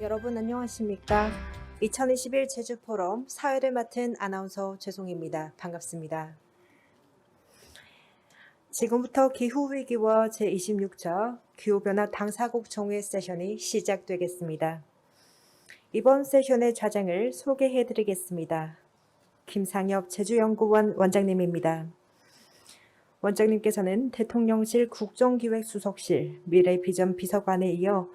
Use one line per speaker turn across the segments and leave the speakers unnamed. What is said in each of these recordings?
여러분 안녕하십니까? 2021 제주 포럼 사회를 맡은 아나운서 최송입니다. 반갑습니다. 지금부터 기후위기와 제26차 기후변화 당사국 총회 세션이 시작되겠습니다. 이번 세션의 좌장을 소개해드리겠습니다. 김상엽 제주연구원 원장님입니다. 원장님께서는 대통령실 국정기획수석실 미래비전 비서관에 이어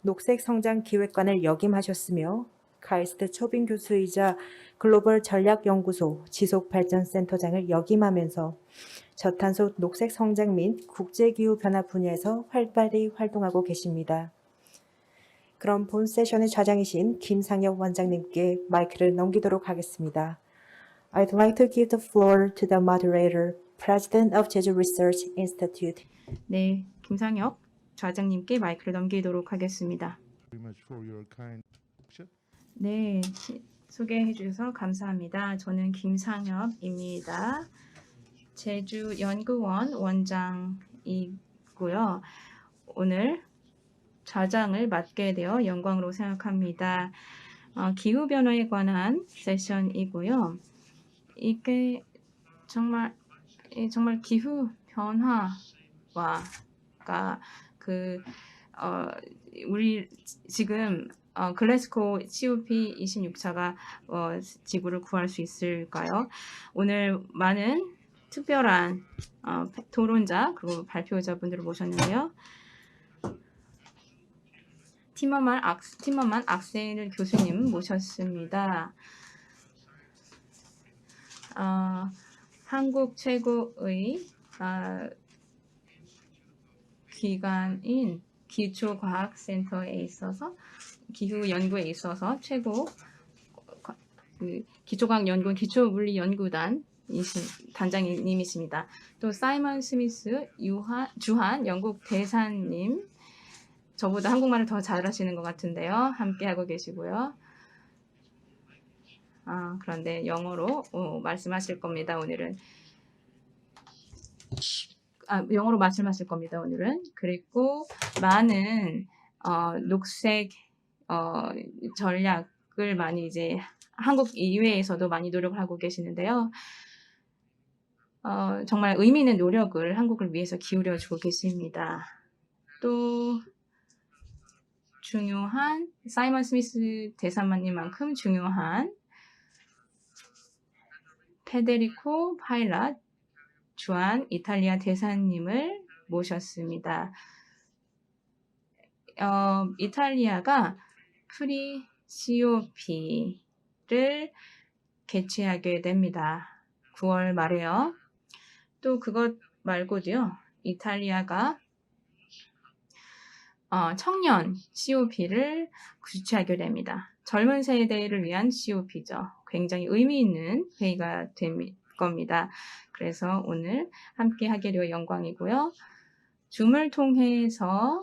녹색성장기획관을 역임하셨으며 카이스트 초빙 교수이자 글로벌 전략연구소 지속발전센터장을 역임하면서 저탄소 녹색성장 및 국제기후변화 분야에서 활발히 활동하고 계십니다. 그럼 본 세션의 좌장이신 김상엽 원장님께 마이크를 넘기도록 하겠습니다. I'd like to give the floor to the moderator, President of Jeju Research Institute.
네, 김상혁 좌장님께 마이크를 넘기도록 하겠습니다. 네, 소개해 주셔서 감사합니다. 저는 김상혁입니다. 제주연구원 원장이고요. 오늘 좌장을 맡게 되어 영광으로 생각합니다. 기후변화에 관한 세션이고요. 이게 정말 기후변화가 우리 지금 글래스고 COP 26차가 지구를 구할 수 있을까요? 오늘 많은 특별한 토론자 그리고 발표자분들을 모셨는데요. 티머만 악센 교수님 모셨습니다. 한국 최고의 기관인 기초과학센터에 있어서 기후 연구에 있어서 최고 기초과학 연구원 기초물리연구단 단장님이십니다. 또 사이먼 스미스 주한 영국 대사님, 저보다 한국말을 더 잘하시는 것 같은데요. 함께 하고 계시고요. 그런데 영어로 말씀하실 겁니다. 오늘은 영어로 말씀하실 겁니다. 오늘은. 그리고 많은 녹색 전략을 많이 이제 한국 이외에서도 많이 노력을 하고 계시는데요. 정말 의미 있는 노력을 한국을 위해서 기울여주고 계십니다. 또 중요한 사이먼 스미스 대사관님만큼 중요한 페데리코 파일랏 주한 이탈리아 대사님을 모셨습니다. 이탈리아가 프리 COP를 개최하게 됩니다. 9월 말에요. 또 그것 말고도요. 이탈리아가 청년 COP를 주최하게 됩니다. 젊은 세대를 위한 COP죠. 굉장히 의미 있는 회의가 될 겁니다. 그래서 오늘 함께 하게 되어 영광이고요. 줌을 통해서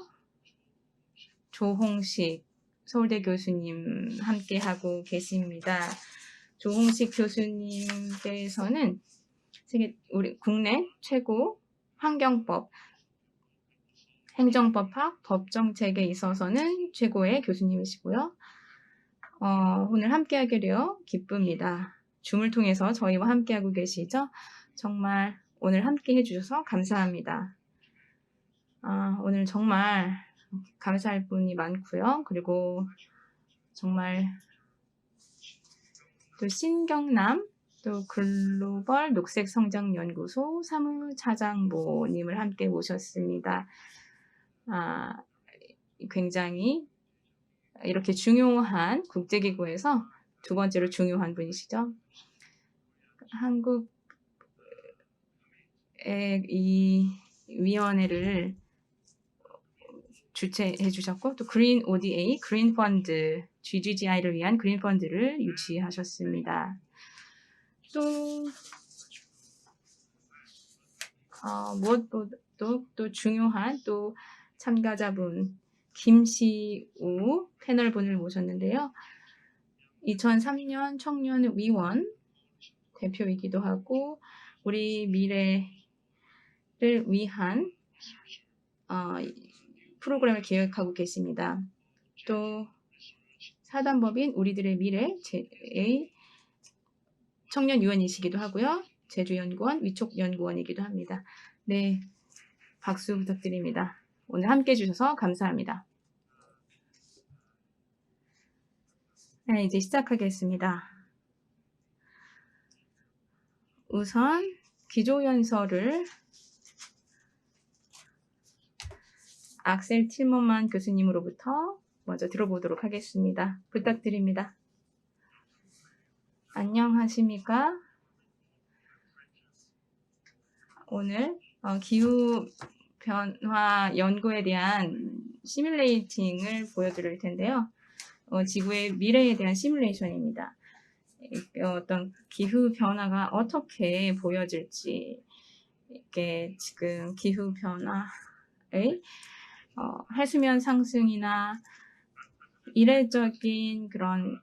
조홍식 서울대 교수님 함께 하고 계십니다. 조홍식 교수님께서는 우리 국내 최고 환경법, 행정법학, 법정책에 있어서는 최고의 교수님이시고요. 오늘 함께하게 되어 기쁩니다. 줌을 통해서 저희와 함께하고 계시죠? 정말 오늘 함께 해주셔서 감사합니다. 오늘 정말 감사할 분이 많고요. 그리고 정말 또 신경남 또 글로벌 녹색성장연구소 사무차장모님을 함께 모셨습니다. 굉장히 이렇게 중요한 국제기구에서 두 번째로 중요한 분이시죠. 한국의 이 위원회를 주최해 주셨고 또 그린 ODA, 그린 펀드, GGGI를 위한 그린 펀드를 유치하셨습니다. 또 무엇보다도 또 중요한 또 참가자분 김시우 패널분을 모셨는데요. 2003년 청년 위원 대표이기도 하고 우리 미래를 위한 프로그램을 기획하고 계십니다. 또 사단법인 우리들의 미래의 청년위원이시기도 하고요. 제주연구원 위촉연구원이기도 합니다. 네, 박수 부탁드립니다. 오늘 함께해 주셔서 감사합니다. 네, 이제 시작하겠습니다. 우선 기조연설을 악셀 틸머만 교수님으로부터 먼저 들어보도록 하겠습니다. 부탁드립니다. 안녕하십니까? 오늘 기후 변화 연구에 대한 시뮬레이팅을 보여드릴 텐데요. 지구의 미래에 대한 시뮬레이션입니다. 어떤 기후 변화가 어떻게 보여질지, 이게 지금 기후 변화의 해수면 상승이나 이례적인 그런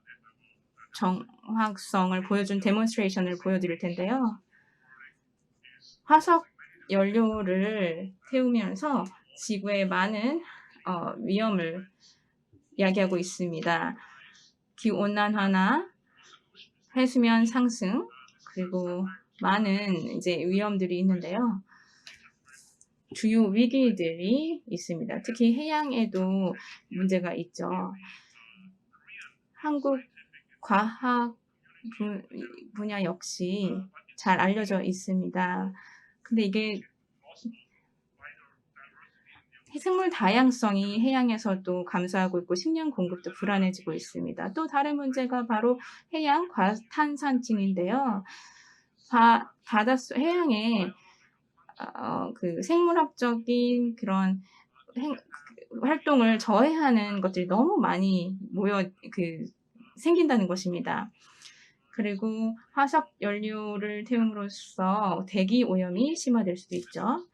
정확성을 보여준 데몬스트레이션을 보여드릴 텐데요. 화석 연료를 태우면서 지구에 많은 위험을 야기하고 있습니다. 기온난화나 해수면 상승, 그리고 많은 이제 위험들이 있는데요. 주요 위기들이 있습니다. 특히 해양에도 문제가 있죠. 한국 과학 분야 역시 잘 알려져 있습니다. 근데 이게 생물 다양성이 해양에서도 감소하고 있고 식량 공급도 불안해지고 있습니다. 또 다른 문제가 바로 해양 과탄산증인데요. 바닷속 해양에 그 생물학적인 그런 활동을 저해하는 것들이 너무 많이 생긴다는 것입니다. 그리고 화석 연료를 태움으로써 대기 오염이 심화될 수도 있죠.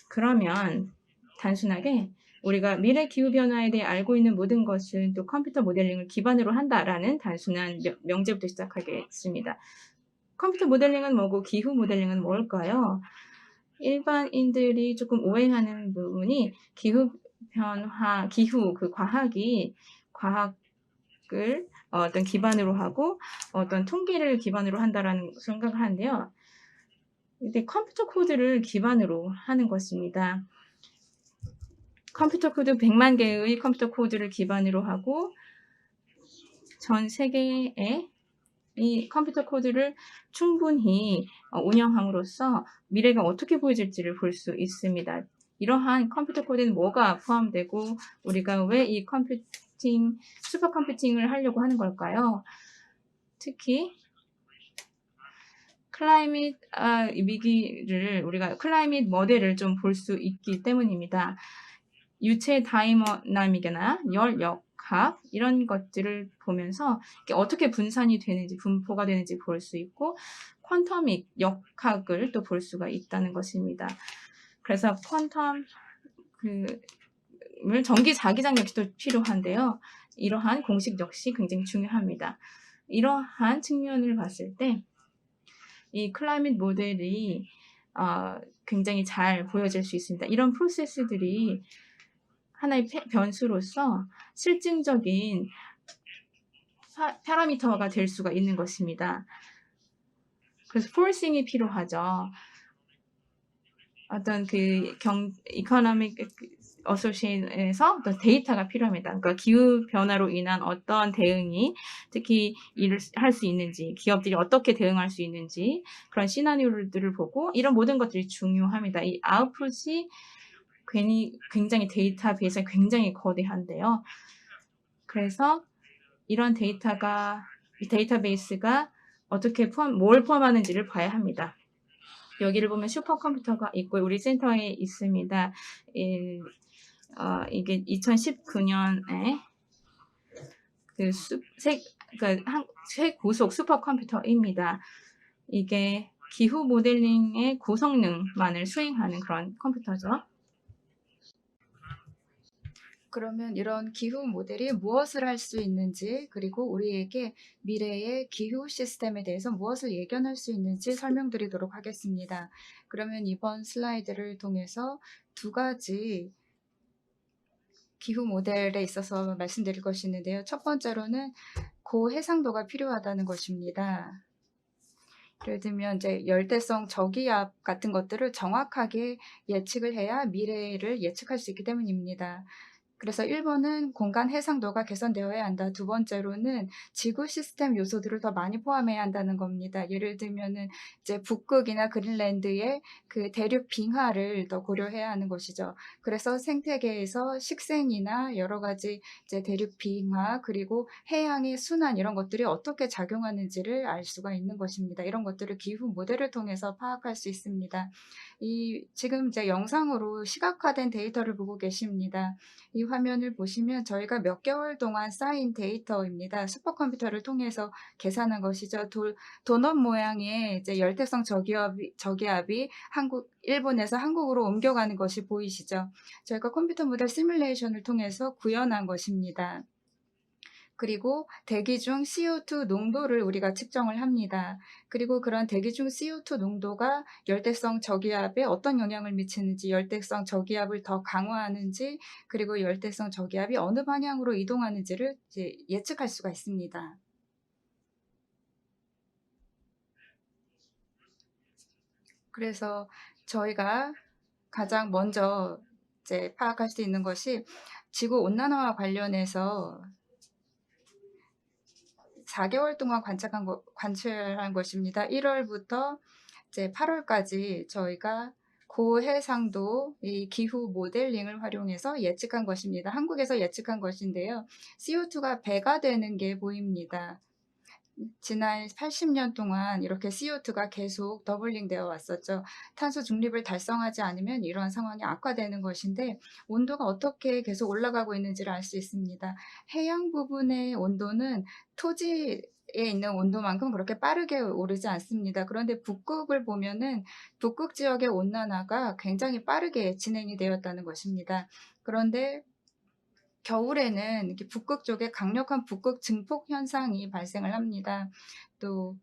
그러면 단순하게 우리가 미래 기후변화에 대해 알고 있는 모든 것은 또 컴퓨터 모델링을 기반으로 한다라는 단순한 명제부터 시작하겠습니다. 컴퓨터 모델링은 뭐고 기후 모델링은 뭘까요? 일반인들이 조금 오해하는 부분이 기후 그 과학을 어떤 기반으로 하고 어떤 통계를 기반으로 한다라는 생각을 하는데요. 근데 컴퓨터 코드를 기반으로 하는 것입니다. 컴퓨터 코드 100만 개의 컴퓨터 코드를 기반으로 하고 전 세계에 이 컴퓨터 코드를 충분히 운영함으로써 미래가 어떻게 보여질지를 볼 수 있습니다. 이러한 컴퓨터 코드는 뭐가 포함되고 우리가 왜 이 슈퍼 컴퓨팅을 하려고 하는 걸까요? 특히 클라이밋 위기를 우리가 클라이밋 모델을 좀 볼 수 있기 때문입니다. 유체 다이나믹이나 열 역학 이런 것들을 보면서 어떻게 분산이 되는지 분포가 되는지 볼 수 있고 퀀텀믹 역학을 또 볼 수가 있다는 것입니다. 그래서 퀀텀 전기 자기장 역시도 필요한데요. 이러한 공식 역시 굉장히 중요합니다. 이러한 측면을 봤을 때 이 클라이밋 모델이 굉장히 잘 보여질 수 있습니다. 이런 프로세스들이 하나의 변수로서 실증적인 파라미터가 될 수가 있는 것입니다. 그래서 포싱이 필요하죠. 어떤 이코노믹 어소시에이션에서 어떤 데이터가 필요합니다. 그러니까 기후 변화로 인한 어떤 대응이 특히 일을 할 수 있는지, 기업들이 어떻게 대응할 수 있는지 그런 시나리오들을 보고 이런 모든 것들이 중요합니다. 이 아웃풋이 굉장히 데이터베이스가 굉장히 거대한데요. 그래서 이런 데이터베이스가 어떻게 뭘 포함하는지를 봐야 합니다. 여기를 보면 슈퍼컴퓨터가 있고 우리 센터에 있습니다. 이게 2019년에 최고속 슈퍼컴퓨터입니다. 이게 기후 모델링의 고성능만을 수행하는 그런 컴퓨터죠.
그러면 이런 기후 모델이 무엇을 할 수 있는지 그리고 우리에게 미래의 기후 시스템에 대해서 무엇을 예견할 수 있는지 설명드리도록 하겠습니다. 그러면 이번 슬라이드를 통해서 두 가지 기후 모델에 있어서 말씀드릴 것이 있는데요. 첫 번째로는 고해상도가 필요하다는 것입니다. 예를 들면 이제 열대성 저기압 같은 것들을 정확하게 예측을 해야 미래를 예측할 수 있기 때문입니다. 그래서 1번은 공간 해상도가 개선되어야 한다. 두 번째로는 지구 시스템 요소들을 더 많이 포함해야 한다는 겁니다. 예를 들면은 이제 북극이나 그린랜드의 그 대륙 빙하를 더 고려해야 하는 것이죠. 그래서 생태계에서 식생이나 여러 가지 이제 대륙 빙하 그리고 해양의 순환 이런 것들이 어떻게 작용하는지를 알 수가 있는 것입니다. 이런 것들을 기후 모델을 통해서 파악할 수 있습니다. 지금 이제 영상으로 시각화된 데이터를 보고 계십니다. 이 화면을 보시면 저희가 몇 개월 동안 쌓인 데이터입니다. 슈퍼컴퓨터를 통해서 계산한 것이죠. 도넛 모양의 이제 열대성 저기압이 일본에서 한국으로 옮겨가는 것이 보이시죠? 저희가 컴퓨터 모델 시뮬레이션을 통해서 구현한 것입니다. 그리고 대기 중 CO2 농도를 우리가 측정을 합니다. 그리고 그런 대기 중 CO2 농도가 열대성 저기압에 어떤 영향을 미치는지, 열대성 저기압을 더 강화하는지, 그리고 열대성 저기압이 어느 방향으로 이동하는지를 이제 예측할 수가 있습니다. 그래서 저희가 가장 먼저 이제 파악할 수 있는 것이 지구 온난화와 관련해서 4개월 동안 관찰한 것입니다. 1월부터 이제 8월까지 저희가 고해상도 이 기후 모델링을 활용해서 예측한 것입니다. 한국에서 예측한 것인데요. CO2가 배가 되는 게 보입니다. 지난 80년 동안 이렇게 CO2가 계속 더블링 되어 왔었죠. 탄소 중립을 달성하지 않으면 이러한 상황이 악화되는 것인데 온도가 어떻게 계속 올라가고 있는지를 알 수 있습니다. 해양 부분의 온도는 토지에 있는 온도만큼 그렇게 빠르게 오르지 않습니다. 그런데 북극을 보면은 북극 지역의 온난화가 굉장히 빠르게 진행이 되었다는 것입니다. 그런데 겨울에는 이렇게 북극 쪽에 강력한 북극 증폭 현상이 발생을 합니다. 또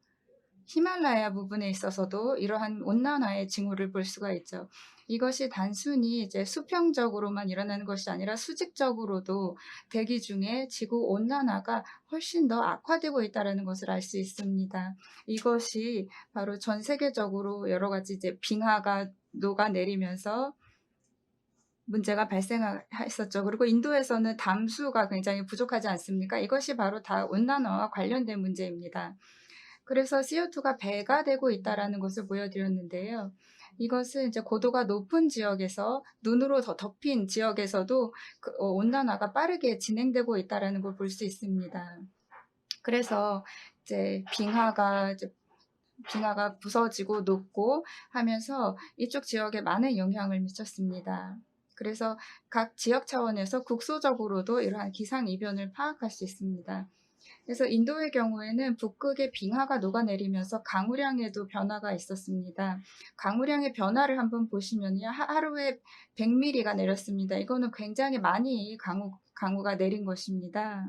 히말라야 부분에 있어서도 이러한 온난화의 징후를 볼 수가 있죠. 이것이 단순히 이제 수평적으로만 일어나는 것이 아니라 수직적으로도 대기 중에 지구 온난화가 훨씬 더 악화되고 있다는 것을 알 수 있습니다. 이것이 바로 전 세계적으로 여러 가지 이제 빙하가 녹아내리면서 문제가 발생했었죠. 그리고 인도에서는 담수가 굉장히 부족하지 않습니까? 이것이 바로 다 온난화와 관련된 문제입니다. 그래서 CO2가 배가 되고 있다는 것을 보여드렸는데요. 이것은 이제 고도가 높은 지역에서 눈으로 더 덮인 지역에서도 온난화가 빠르게 진행되고 있다는 걸 볼 수 있습니다. 그래서 이제 빙하가 부서지고 녹고 하면서 이쪽 지역에 많은 영향을 미쳤습니다. 그래서 각 지역 차원에서 국소적으로도 이러한 기상 이변을 파악할 수 있습니다. 그래서 인도의 경우에는 북극의 빙하가 녹아내리면서 강우량에도 변화가 있었습니다. 강우량의 변화를 한번 보시면요. 하루에 100mm가 내렸습니다. 이거는 굉장히 많이 강우가 내린 것입니다.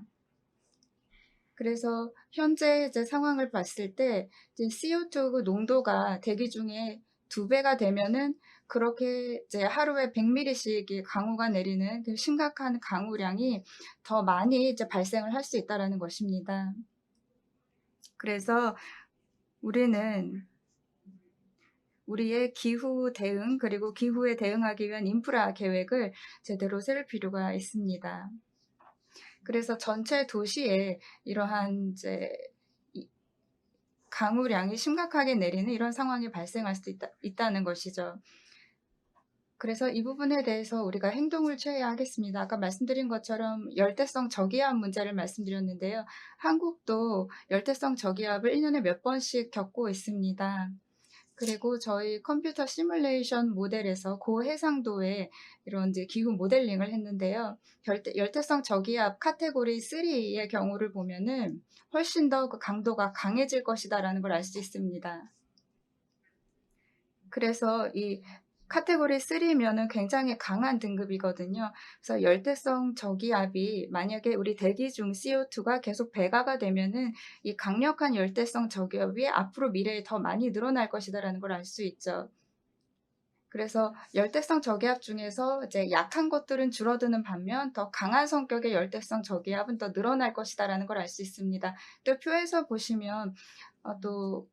그래서 현재 이제 상황을 봤을 때 이제 CO2 농도가 대기 중에 2배가 되면은 그렇게 이제 하루에 100mm씩 강우가 내리는 그 심각한 강우량이 더 많이 이제 발생을 할 수 있다라는 것입니다. 그래서 우리는 우리의 기후 대응 그리고 기후에 대응하기 위한 인프라 계획을 제대로 세울 필요가 있습니다. 그래서 전체 도시에 이러한 이제 강우량이 심각하게 내리는 이런 상황이 발생할 수 있다는 것이죠. 그래서 이 부분에 대해서 우리가 행동을 취해야 하겠습니다. 아까 말씀드린 것처럼 열대성 저기압 문제를 말씀드렸는데요. 한국도 열대성 저기압을 1년에 몇 번씩 겪고 있습니다. 그리고 저희 컴퓨터 시뮬레이션 모델에서 고해상도의 이런 이제 기후 모델링을 했는데요. 열대성 저기압 카테고리 3의 경우를 보면은 훨씬 더 그 강도가 강해질 것이다라는 걸 알 수 있습니다. 그래서 이 카테고리 3면은 굉장히 강한 등급이거든요. 그래서 열대성 저기압이 만약에 우리 대기 중 CO2가 계속 배가가 되면은 이 강력한 열대성 저기압이 앞으로 미래에 더 많이 늘어날 것이다라는 걸 알 수 있죠. 그래서 열대성 저기압 중에서 이제 약한 것들은 줄어드는 반면 더 강한 성격의 열대성 저기압은 더 늘어날 것이다라는 걸 알 수 있습니다. 또 표에서 보시면 또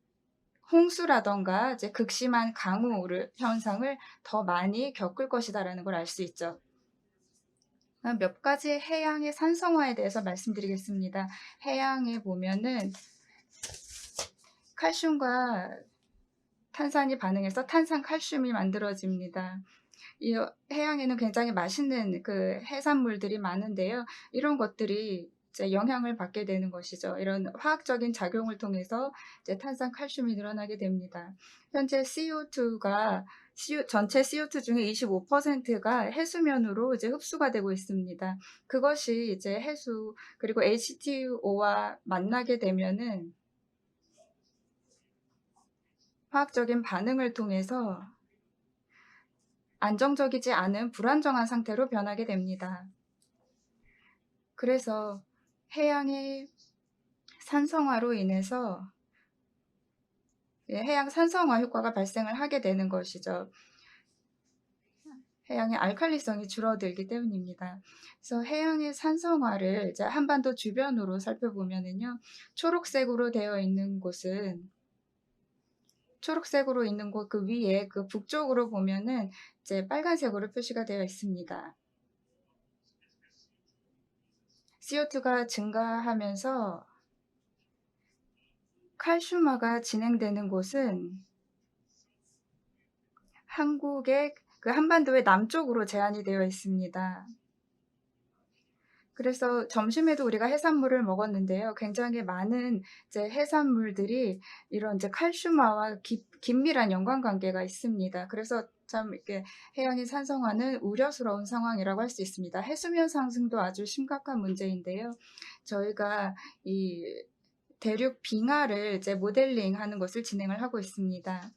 홍수라던가 이제 극심한 강우 현상을 더 많이 겪을 것이다라는 걸 알 수 있죠. 몇 가지 해양의 산성화에 대해서 말씀드리겠습니다. 해양에 보면은 칼슘과 탄산이 반응해서 탄산칼슘이 만들어집니다. 이 해양에는 굉장히 맛있는 그 해산물들이 많은데요. 이런 것들이 이제 영향을 받게 되는 것이죠. 이런 화학적인 작용을 통해서 이제 탄산칼슘이 늘어나게 됩니다. 현재 전체 CO2 중에 25%가 해수면으로 이제 흡수가 되고 있습니다. 그것이 이제 해수 그리고 H2O와 만나게 되면은 화학적인 반응을 통해서 안정적이지 않은 불안정한 상태로 변하게 됩니다. 그래서 해양의 산성화로 인해서 해양 산성화 효과가 발생을 하게 되는 것이죠. 해양의 알칼리성이 줄어들기 때문입니다. 그래서 해양의 산성화를 이제 한반도 주변으로 살펴보면은요, 초록색으로 되어 있는 곳은 초록색으로 있는 곳 그 위에 그 북쪽으로 보면은 이제 빨간색으로 표시가 되어 있습니다. CO2가 증가하면서 칼슘화가 진행되는 곳은 한국의 그 한반도의 남쪽으로 제한이 되어 있습니다. 그래서 점심에도 우리가 해산물을 먹었는데요. 굉장히 많은 이제 해산물들이 이런 이제 칼슘화와 긴밀한 연관관계가 있습니다. 그래서 참 이렇게 해양의 산성화는 우려스러운 상황이라고 할 수 있습니다. 해수면 상승도 아주 심각한 문제인데요. 저희가 이 대륙 빙하를 이제 모델링하는 것을 진행을 하고 있습니다.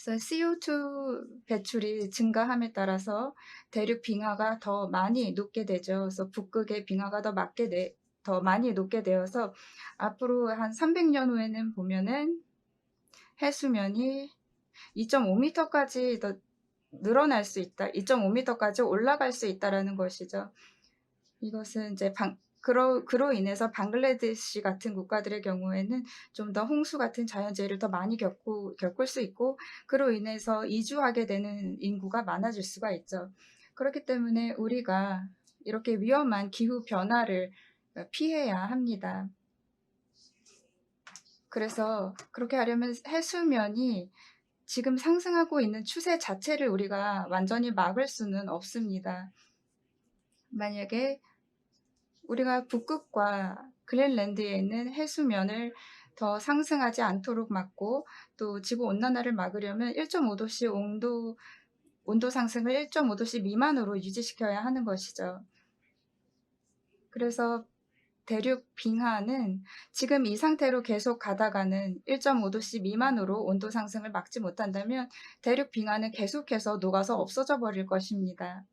그래서 CO2 배출이 증가함에 따라서 대륙 빙하가 더 많이 녹게 되죠. 그래서 북극의 빙하가 더 많이 녹게 되어서 앞으로 한 300년 후에는 보면은 해수면이 2.5m까지 더 늘어날 수 있다. 2.5m까지 올라갈 수 있다라는 것이죠. 이것은 이제 그로 인해서 방글라데시 같은 국가들의 경우에는 좀 더 홍수 같은 자연재해를 더 많이 겪을 수 있고, 그로 인해서 이주하게 되는 인구가 많아질 수가 있죠. 그렇기 때문에 우리가 이렇게 위험한 기후 변화를 피해야 합니다. 그래서 그렇게 하려면 해수면이 지금 상승하고 있는 추세 자체를 우리가 완전히 막을 수는 없습니다. 만약에 우리가 북극과 그린란드에 있는 해수면을 더 상승하지 않도록 막고 또 지구온난화를 막으려면 1.5도씨 온도 상승을 1.5도씨 미만으로 유지시켜야 하는 것이죠. 그래서 대륙 빙하는 지금 이 상태로 계속 가다가는 1.5도씨 미만으로 온도 상승을 막지 못한다면 대륙 빙하는 계속해서 녹아서 없어져 버릴 것입니다.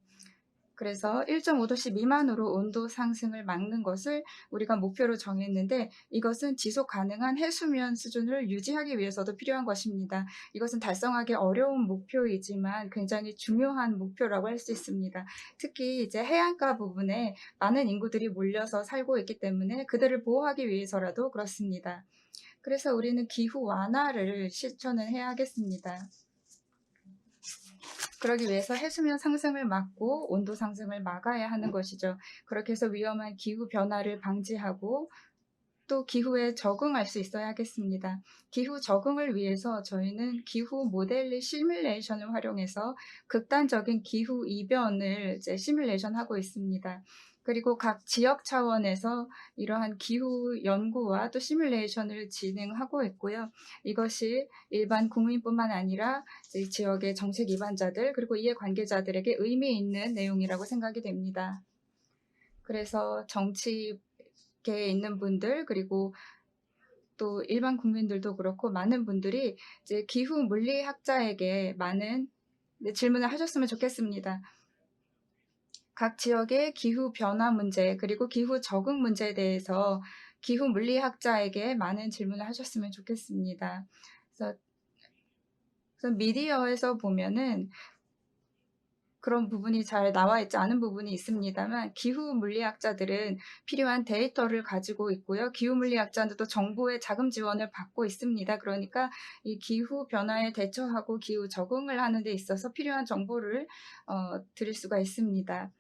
그래서 1.5도씨 미만으로 온도 상승을 막는 것을 우리가 목표로 정했는데, 이것은 지속 가능한 해수면 수준을 유지하기 위해서도 필요한 것입니다. 이것은 달성하기 어려운 목표이지만 굉장히 중요한 목표라고 할 수 있습니다. 특히 이제 해안가 부분에 많은 인구들이 몰려서 살고 있기 때문에 그들을 보호하기 위해서라도 그렇습니다. 그래서 우리는 기후 완화를 실천을 해야겠습니다. 그러기 위해서 해수면 상승을 막고 온도 상승을 막아야 하는 것이죠. 그렇게 해서 위험한 기후 변화를 방지하고 또 기후에 적응할 수 있어야 하겠습니다. 기후 적응을 위해서 저희는 기후 모델 시뮬레이션을 활용해서 극단적인 기후 이변을 이제 시뮬레이션하고 있습니다. 그리고 각 지역 차원에서 이러한 기후 연구와 또 시뮬레이션을 진행하고 있고요. 이것이 일반 국민뿐만 아니라 지역의 정책 기반자들 그리고 이해 관계자들에게 의미 있는 내용이라고 생각이 됩니다. 그래서 정치계에 있는 분들 그리고 또 일반 국민들도 그렇고 많은 분들이 이제 기후 물리학자에게 많은 질문을 하셨으면 좋겠습니다. 각 지역의 기후 변화 문제 그리고 기후 적응 문제에 대해서 기후 물리학자에게 많은 질문을 하셨으면 좋겠습니다. 그래서 그래서 미디어에서 보면은 그런 부분이 잘 나와 있지 않은 부분이 있습니다만 기후 물리학자들은 필요한 데이터를 가지고 있고요. 기후 물리학자들도 정부의 자금 지원을 받고 있습니다. 그러니까 이 기후 변화에 대처하고 기후 적응을 하는 데 있어서 필요한 정보를 드릴 수가 있습니다.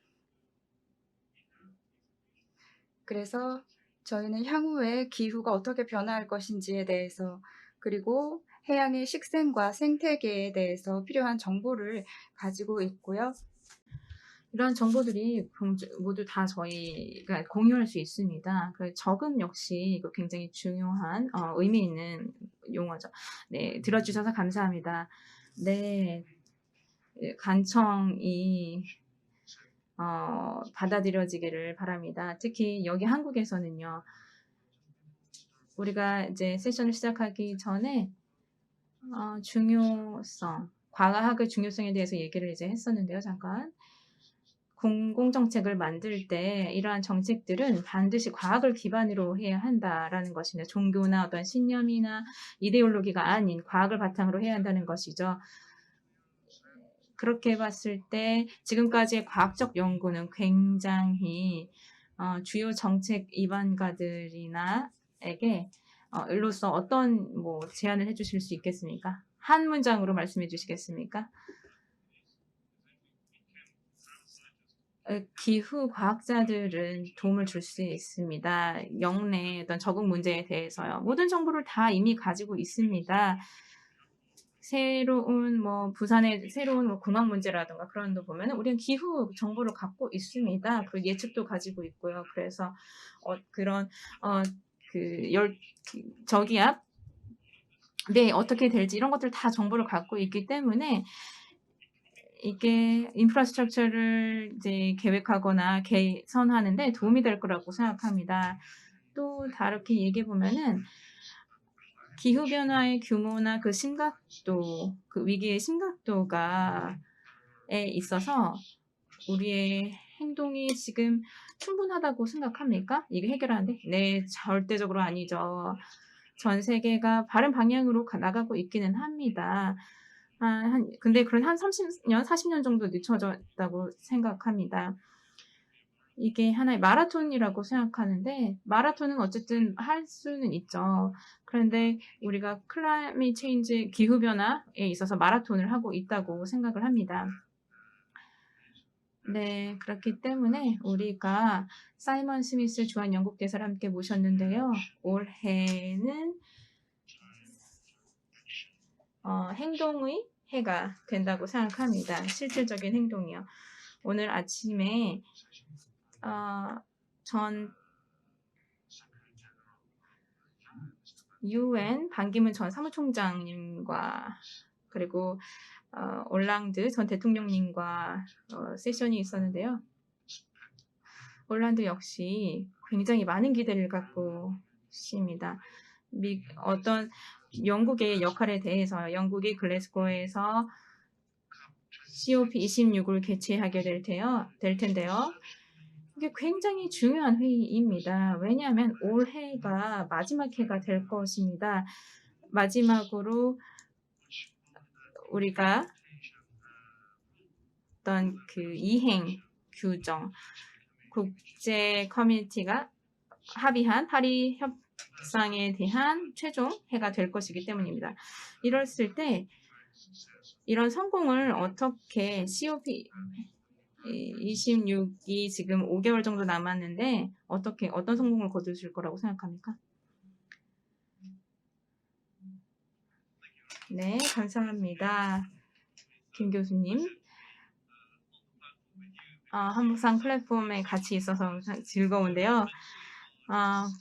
그래서 저희는 향후에 기후가 어떻게 변화할 것인지에 대해서 그리고 해양의 식생과 생태계에 대해서 필요한 정보를 가지고 있고요.
이런 정보들이 모두 다 저희가 공유할 수 있습니다. 그 적응 역시 굉장히 중요한 의미 있는 용어죠. 네, 들어주셔서 감사합니다. 네, 간청이 받아들여지기를 바랍니다. 특히 여기 한국에서는요. 우리가 이제 세션을 시작하기 전에 과학의 중요성에 대해서 얘기를 이제 했었는데요. 잠깐. 공공정책을 만들 때 이러한 정책들은 반드시 과학을 기반으로 해야 한다라는 것이냐. 종교나 어떤 신념이나 이데올로기가 아닌 과학을 바탕으로 해야 한다는 것이죠. 그렇게 봤을 때 지금까지의 과학적 연구는 굉장히 주요 정책 입안가들에게 일로서 어떤 제안을 해주실 수 있겠습니까? 한 문장으로 말씀해 주시겠습니까? 기후 과학자들은 도움을 줄 수 있습니다. 영내 어떤 적응 문제에 대해서요. 모든 정보를 다 이미 가지고 있습니다. 부산의 새로운 공항 문제라든가 그런 거 보면은 우리는 기후 정보를 갖고 있습니다. 그리고 예측도 가지고 있고요. 그래서 저기압 네, 어떻게 될지 이런 것들 다 정보를 갖고 있기 때문에 이게 인프라스트럭처를 이제 계획하거나 개선하는 데 도움이 될 거라고 생각합니다. 또 다르게 얘기해 보면은 기후 변화의 규모나 그 심각도, 그 위기의 심각도가에 있어서 우리의 행동이 지금 충분하다고 생각합니까? 이게 해결하는데? 네, 절대적으로 아니죠. 전 세계가 바른 방향으로 나가고 있기는 합니다. 근데 그런 한 30년, 40년 정도 늦춰졌다고 생각합니다. 이게 하나의 마라톤이라고 생각하는데 마라톤은 어쨌든 할 수는 있죠. 그런데 우리가 클라이밋 체인지 기후변화에 있어서 마라톤을 하고 있다고 생각을 합니다. 네, 그렇기 때문에 우리가 사이먼 스미스 주한 영국 대사를 함께 모셨는데요. 올해는 행동의 해가 된다고 생각합니다. 실질적인 행동이요. 오늘 아침에 전 UN 반기문 전 사무총장님과 그리고 올랑드 전 대통령님과 세션이 있었는데요. 올랑드 역시 굉장히 많은 기대를 갖고 있습니다. 어떤 영국의 역할에 대해서 영국이 글래스고에서 COP26을 개최하게 될 텐데요. 이게 굉장히 중요한 회의입니다. 왜냐하면 올해가 마지막 해가 될 것입니다. 마지막으로 우리가 어떤 그 이행 규정, 국제 커뮤니티가 합의한 파리 협상에 대한 최종 해가 될 것이기 때문입니다. 이랬을 때 이런 성공을 어떻게 COP26이 지금 5개월 정도 남았는데 어떤 성공을 거두실 거라고 생각합니까? 네, 감사합니다. 김 교수님. 한국상 플랫폼에 같이 있어서 즐거운데요.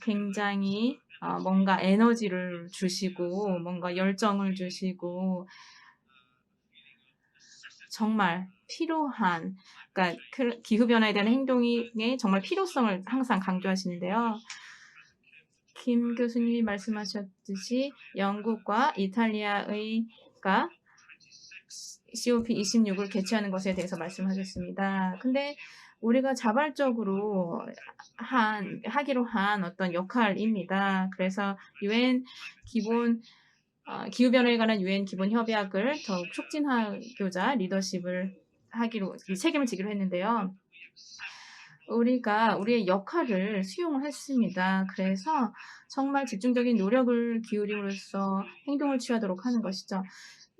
굉장히 뭔가 에너지를 주시고 뭔가 열정을 주시고 정말 필요한 그러니까 기후변화에 대한 행동의 정말 필요성을 항상 강조하시는데요. 김 교수님이 말씀하셨듯이 영국과 이탈리아가 COP26을 개최하는 것에 대해서 말씀하셨습니다. 근데 우리가 자발적으로 하기로 한 어떤 역할입니다. 그래서 UN 기본 기후변화에 관한 유엔 기본 협약을 더욱 촉진하고자 리더십을 하기로 책임을 지기로 했는데요. 우리가 우리의 역할을 수용을 했습니다. 그래서 정말 집중적인 노력을 기울임으로써 행동을 취하도록 하는 것이죠.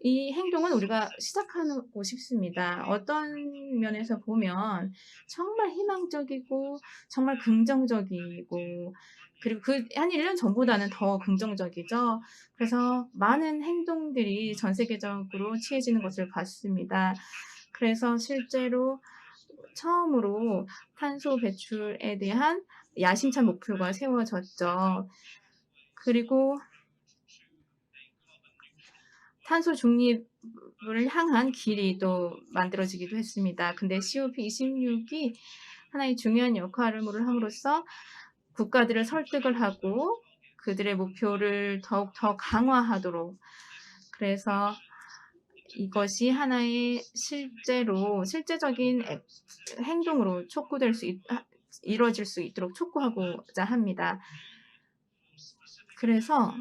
이 행동은 우리가 시작하고 싶습니다. 어떤 면에서 보면 정말 희망적이고 정말 긍정적이고 그리고 그 한 1년 전보다는 더 긍정적이죠. 그래서 많은 행동들이 전 세계적으로 취해지는 것을 봤습니다. 그래서 실제로 처음으로 탄소 배출에 대한 야심찬 목표가 세워졌죠. 그리고 탄소 중립을 향한 길이 또 만들어지기도 했습니다. 근데 COP26이 하나의 중요한 역할을 함으로써 국가들을 설득을 하고 그들의 목표를 더욱더 강화하도록 그래서 이것이 하나의 실제적인 행동으로 이루어질 수 있도록 촉구하고자 합니다. 그래서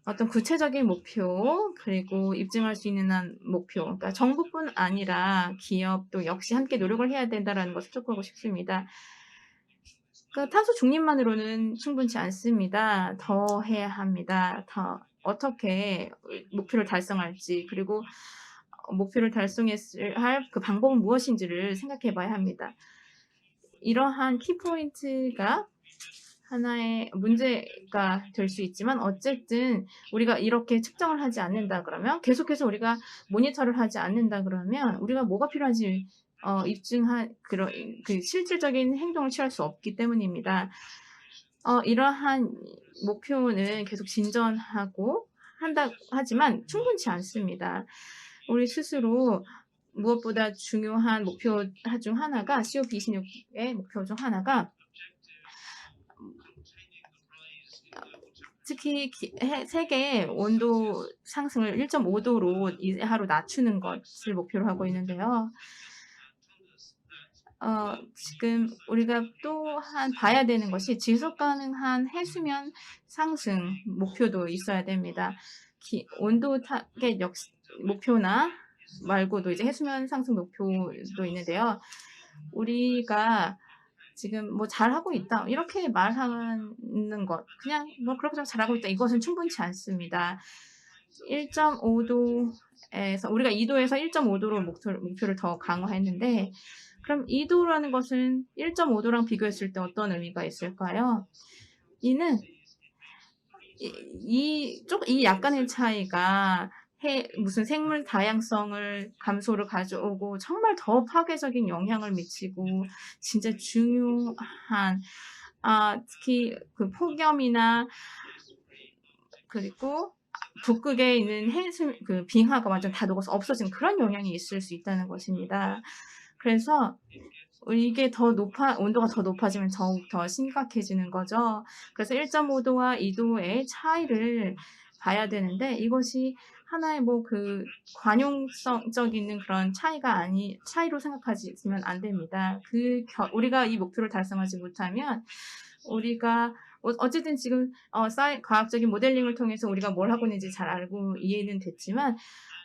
어떤 구체적인 목표 그리고 입증할 수 있는 한 목표 그러니까 정부뿐 아니라 기업도 역시 함께 노력을 해야 된다는 것을 촉구하고 싶습니다. 그러니까 탄소 중립만으로는 충분치 않습니다. 더 해야 합니다. 더 어떻게 목표를 달성할지 그리고 목표를 달성했을 할 그 방법은 무엇인지를 생각해 봐야 합니다. 이러한 키포인트가 하나의 문제가 될 수 있지만 어쨌든 우리가 이렇게 측정을 하지 않는다 그러면 계속해서 우리가 모니터를 하지 않는다 그러면 우리가 뭐가 필요한지 입증한 그런 그 실질적인 행동을 취할 수 없기 때문입니다. 이러한 목표는 계속 진전하고 한다 하지만 충분치 않습니다. 우리 스스로 무엇보다 중요한 목표 중 하나가 COP26의 목표 중 하나가 특히 세계의 온도 상승을 1.5도로 이하로 낮추는 것을 목표로 하고 있는데요. 지금 우리가 또한 봐야 되는 것이 지속 가능한 해수면 상승 목표도 있어야 됩니다. 온도 타겟 목표나 말고도 이제 해수면 상승 목표도 있는데요. 우리가 지금 뭐 잘하고 있다 이렇게 말하는 것 그냥 뭐 그렇게 잘하고 있다 이것은 충분치 않습니다. 1.5도에서 우리가 2도에서 1.5도로 목표를 더 강화했는데 그럼 2도라는 것은 1.5도랑 비교했을 때 어떤 의미가 있을까요? 이는 이 약간의 차이가 무슨 생물 다양성을 감소를 가져오고 정말 더 파괴적인 영향을 미치고 진짜 중요한 특히 그 폭염이나 그리고 북극에 있는 그 빙하가 완전 다 녹아서 없어진 그런 영향이 있을 수 있다는 것입니다. 그래서 이게 온도가 더 높아지면 더욱 더 심각해지는 거죠. 그래서 1.5도와 2도의 차이를 봐야 되는데 이것이 하나의 그 관용성적 있는 그런 차이로 생각하시면 안 됩니다. 우리가 이 목표를 달성하지 못하면 우리가 어쨌든 지금 과학적인 모델링을 통해서 우리가 뭘 하고 있는지 잘 알고 이해는 됐지만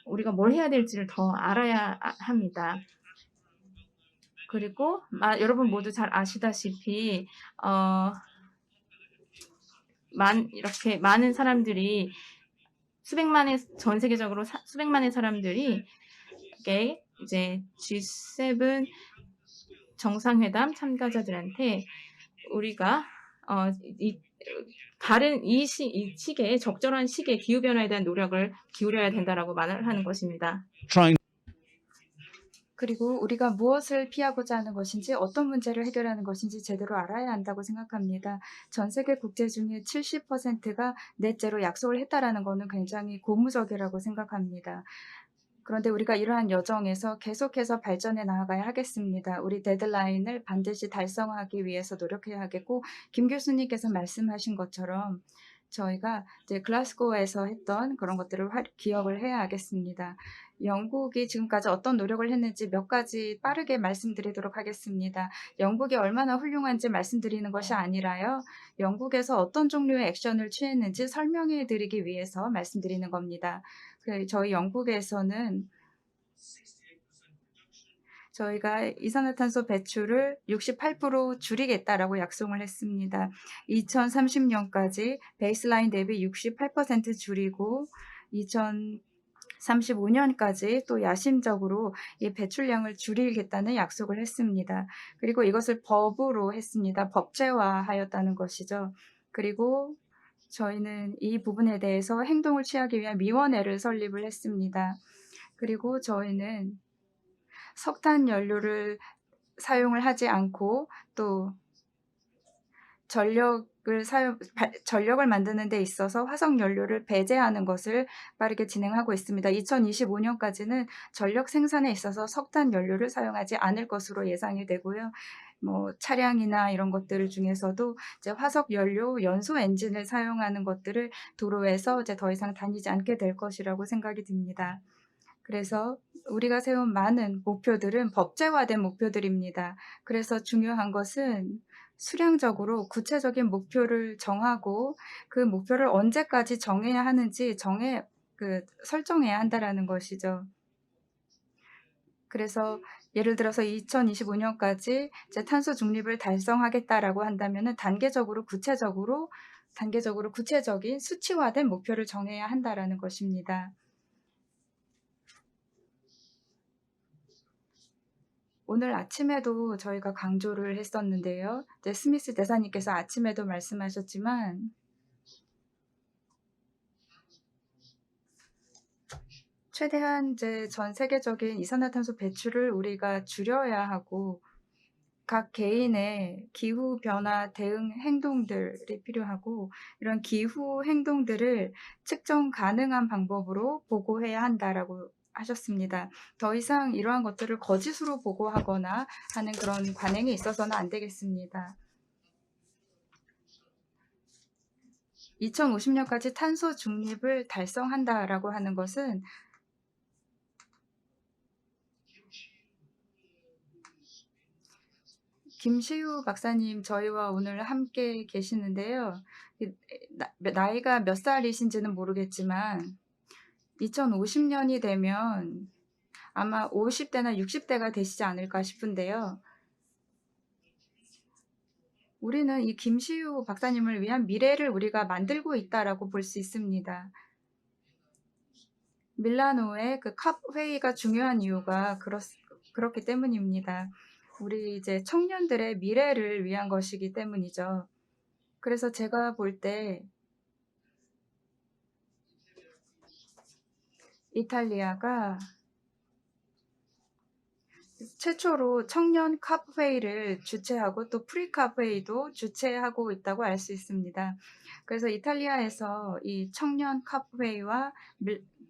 우리가 뭘 해야 될지를 더 알아야 합니다. 그리고 여러분 모두 잘 아시다시피 이렇게 많은 사람들이 전 세계적으로 수백만의 사람들이 이제 G7 정상회담 참가자들한테 우리가 이 시기에 적절한 시기에 기후 변화에 대한 노력을 기울여야 된다라고 말을 하는 것입니다.
그리고 우리가 무엇을 피하고자 하는 것인지 어떤 문제를 해결하는 것인지 제대로 알아야 한다고 생각합니다. 전 세계 국제 중에 70%가 넷제로 약속을 했다라는 것은 굉장히 고무적이라고 생각합니다. 그런데 우리가 이러한 여정에서 계속해서 발전해 나아가야 하겠습니다. 우리 데드라인을 반드시 달성하기 위해서 노력해야 하겠고 김 교수님께서 말씀하신 것처럼 저희가 이제 글라스고에서 했던 그런 것들을 기억을 해야 하겠습니다. 영국이 지금까지 어떤 노력을 했는지 몇 가지 빠르게 말씀드리도록 하겠습니다. 영국이 얼마나 훌륭한지 말씀드리는 것이 아니라요. 영국에서 어떤 종류의 액션을 취했는지 설명해 드리기 위해서 말씀드리는 겁니다. 저희 영국에서는 저희가 이산화탄소 배출을 68% 줄이겠다라고 약속을 했습니다. 2030년까지 베이스라인 대비 68% 줄이고 2035년까지 또 야심적으로 이 배출량을 줄이겠다는 약속을 했습니다. 그리고 이것을 법으로 했습니다. 법제화하였다는 것이죠. 그리고 저희는 이 부분에 대해서 행동을 취하기 위한 위원회를 설립을 했습니다. 그리고 저희는 석탄 연료를 사용을 하지 않고 또 전력을 만드는 데 있어서 화석 연료를 배제하는 것을 빠르게 진행하고 있습니다. 2025년까지는 전력 생산에 있어서 석탄 연료를 사용하지 않을 것으로 예상이 되고요. 차량이나 이런 것들 중에서도 이제 화석 연료 연소 엔진을 사용하는 것들을 도로에서 이제 더 이상 다니지 않게 될 것이라고 생각이 듭니다. 그래서 우리가 세운 많은 목표들은 법제화된 목표들입니다. 그래서 중요한 것은 수량적으로 구체적인 목표를 정하고 그 목표를 언제까지 정해야 하는지 설정해야 한다라는 것이죠. 그래서 예를 들어서 2025년까지 이제 탄소 중립을 달성하겠다라고 한다면은 단계적으로 구체적인 수치화된 목표를 정해야 한다라는 것입니다. 오늘 아침에도 저희가 강조를 했었는데요. 이제 스미스 대사님께서 아침에도 말씀하셨지만 최대한 이제 전 세계적인 이산화탄소 배출을 우리가 줄여야 하고 각 개인의 기후 변화 대응 행동들이 필요하고 이런 기후 행동들을 측정 가능한 방법으로 보고해야 한다라고 하셨습니다. 더 이상 이러한 것들을 거짓으로 보고하거나 하는 그런 관행이 있어서는 안 되겠습니다. 2050년까지 탄소 중립을 달성한다라고 하는 것은 김시우 박사님 저희와 오늘 함께 계시는데요. 나이가 몇 살이신지는 모르겠지만 2050년이 되면 아마 50대나 60대가 되시지 않을까 싶은데요. 우리는 이 김시우 박사님을 위한 미래를 우리가 만들고 있다라고 볼 수 있습니다. 밀라노의 그 컵 회의가 중요한 이유가 그렇기 때문입니다. 우리 이제 청년들의 미래를 위한 것이기 때문이죠. 그래서 제가 볼 때 이탈리아가 최초로 청년 컵 회의를 주최하고 또 프리 컵 회의도 주최하고 있다고 알 수 있습니다. 그래서 이탈리아에서 이 청년 컵 회의와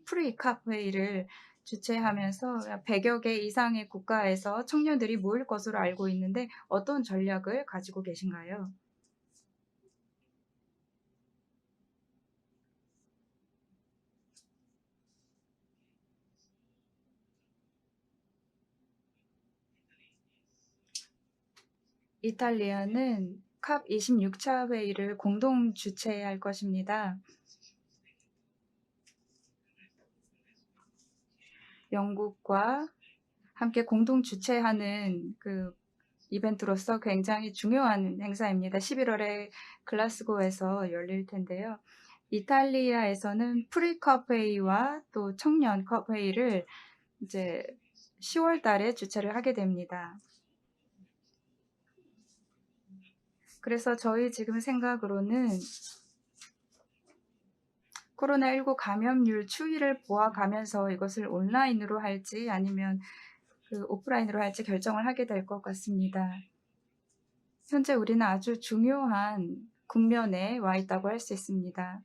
프리 컵 회의를 주최하면서 100여 개 이상의 국가에서 청년들이 모일 것으로 알고 있는데 어떤 전략을 가지고 계신가요? 이탈리아는 컵 26차 회의를 공동 주최할 것입니다. 영국과 함께 공동 주최하는 그 이벤트로서 굉장히 중요한 행사입니다. 11월에 글라스고에서 열릴 텐데요. 이탈리아에서는 프리컵 회의와 또 청년 컵 회의를 이제 10월 달에 주최를 하게 됩니다. 그래서 저희 지금 생각으로는 코로나19 감염률 추이를 보아가면서 이것을 온라인으로 할지 아니면 오프라인으로 할지 결정을 하게 될 것 같습니다. 현재 우리는 아주 중요한 국면에 와 있다고 할 수 있습니다.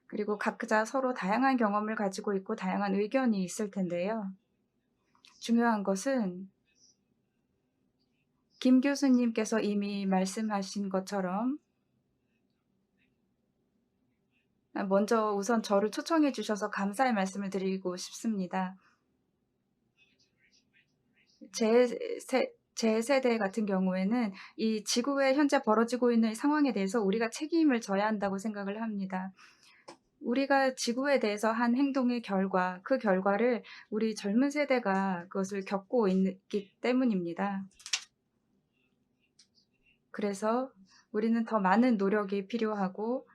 그리고 각자 서로 다양한 경험을 가지고 있고 다양한 의견이 있을 텐데요. 중요한 것은 김 교수님께서 이미 말씀하신 것처럼 먼저 우선 저를 초청해 주셔서 감사의 말씀을 드리고 싶습니다. 제 세대 같은 경우에는 이 지구에 현재 벌어지고 있는 상황에 대해서 우리가 책임을 져야 한다고 생각을 합니다. 우리가 지구에 대해서 한 행동의 결과, 그 결과를 우리 젊은 세대가 그것을 겪고 있기 때문입니다. 그래서 우리는 더 많은 노력이 필요하고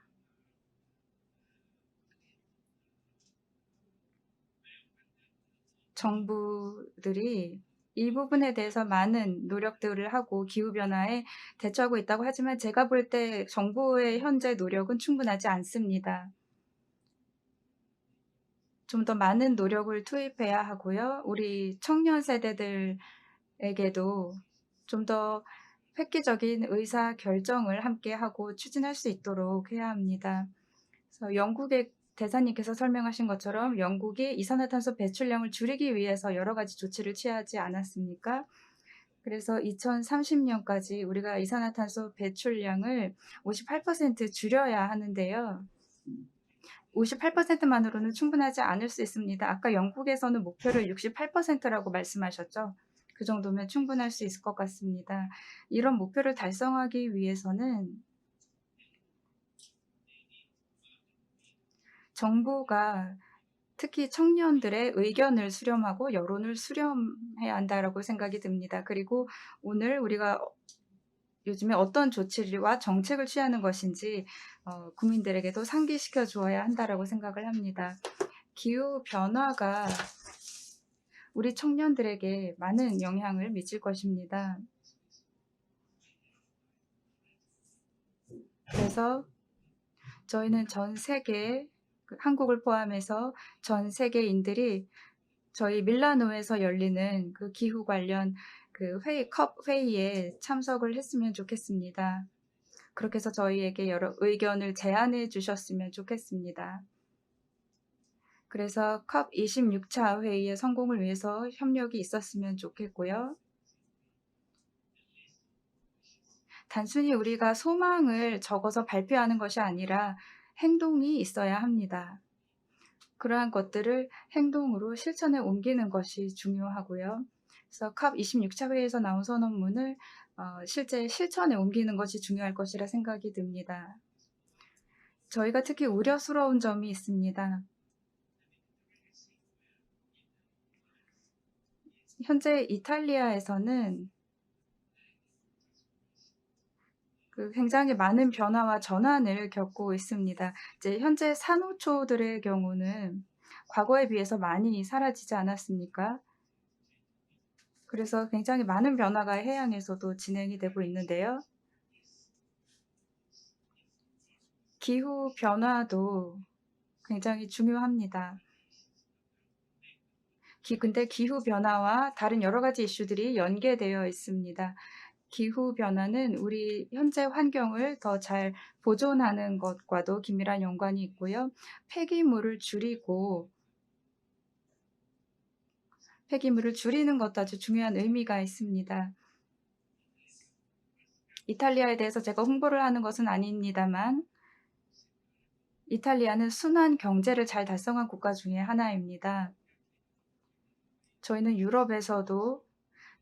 정부들이 이 부분에 대해서 많은 노력들을 하고 기후변화에 대처하고 있다고 하지만 제가 볼 때 정부의 현재 노력은 충분하지 않습니다. 좀 더 많은 노력을 투입해야 하고요. 우리 청년 세대들에게도 좀 더 획기적인 의사 결정을 함께 하고 추진할 수 있도록 해야 합니다. 그래서 영국의 대사님께서 설명하신 것처럼 영국이 이산화탄소 배출량을 줄이기 위해서 여러 가지 조치를 취하지 않았습니까? 그래서 2030년까지 우리가 이산화탄소 배출량을 58% 줄여야 하는데요. 58%만으로는 충분하지 않을 수 있습니다. 아까 영국에서는 목표를 68%라고 말씀하셨죠? 그 정도면 충분할 수 있을 것 같습니다. 이런 목표를 달성하기 위해서는 정부가 특히 청년들의 의견을 수렴하고 여론을 수렴해야 한다라고 생각이 듭니다. 그리고 오늘 우리가 요즘에 어떤 조치와 정책을 취하는 것인지 국민들에게도 상기시켜 주어야 한다라고 생각을 합니다. 기후 변화가 우리 청년들에게 많은 영향을 미칠 것입니다. 그래서 저희는 전 세계, 한국을 포함해서 전 세계인들이 저희 밀라노에서 열리는 그 기후 관련 그 컵 회의에 참석을 했으면 좋겠습니다. 그렇게 해서 저희에게 여러 의견을 제안해 주셨으면 좋겠습니다. 그래서 컵 26차 회의의 성공을 위해서 협력이 있었으면 좋겠고요. 단순히 우리가 소망을 적어서 발표하는 것이 아니라 행동이 있어야 합니다. 그러한 것들을 행동으로 실천에 옮기는 것이 중요하고요. 그래서 컵 26차 회의에서 나온 선언문을 실제 실천에 옮기는 것이 중요할 것이라 생각이 듭니다. 저희가 특히 우려스러운 점이 있습니다. 현재 이탈리아에서는 굉장히 많은 변화와 전환을 겪고 있습니다. 이제 현재 산호초들의 경우는 과거에 비해서 많이 사라지지 않았습니까? 그래서 굉장히 많은 변화가 해양에서도 진행이 되고 있는데요. 기후 변화도 굉장히 중요합니다. 근데 기후 변화와 다른 여러 가지 이슈들이 연계되어 있습니다. 기후 변화는 우리 현재 환경을 더 잘 보존하는 것과도 긴밀한 연관이 있고요. 폐기물을 줄이는 것도 아주 중요한 의미가 있습니다. 이탈리아에 대해서 제가 홍보를 하는 것은 아닙니다만 이탈리아는 순환 경제를 잘 달성한 국가 중에 하나입니다. 저희는 유럽에서도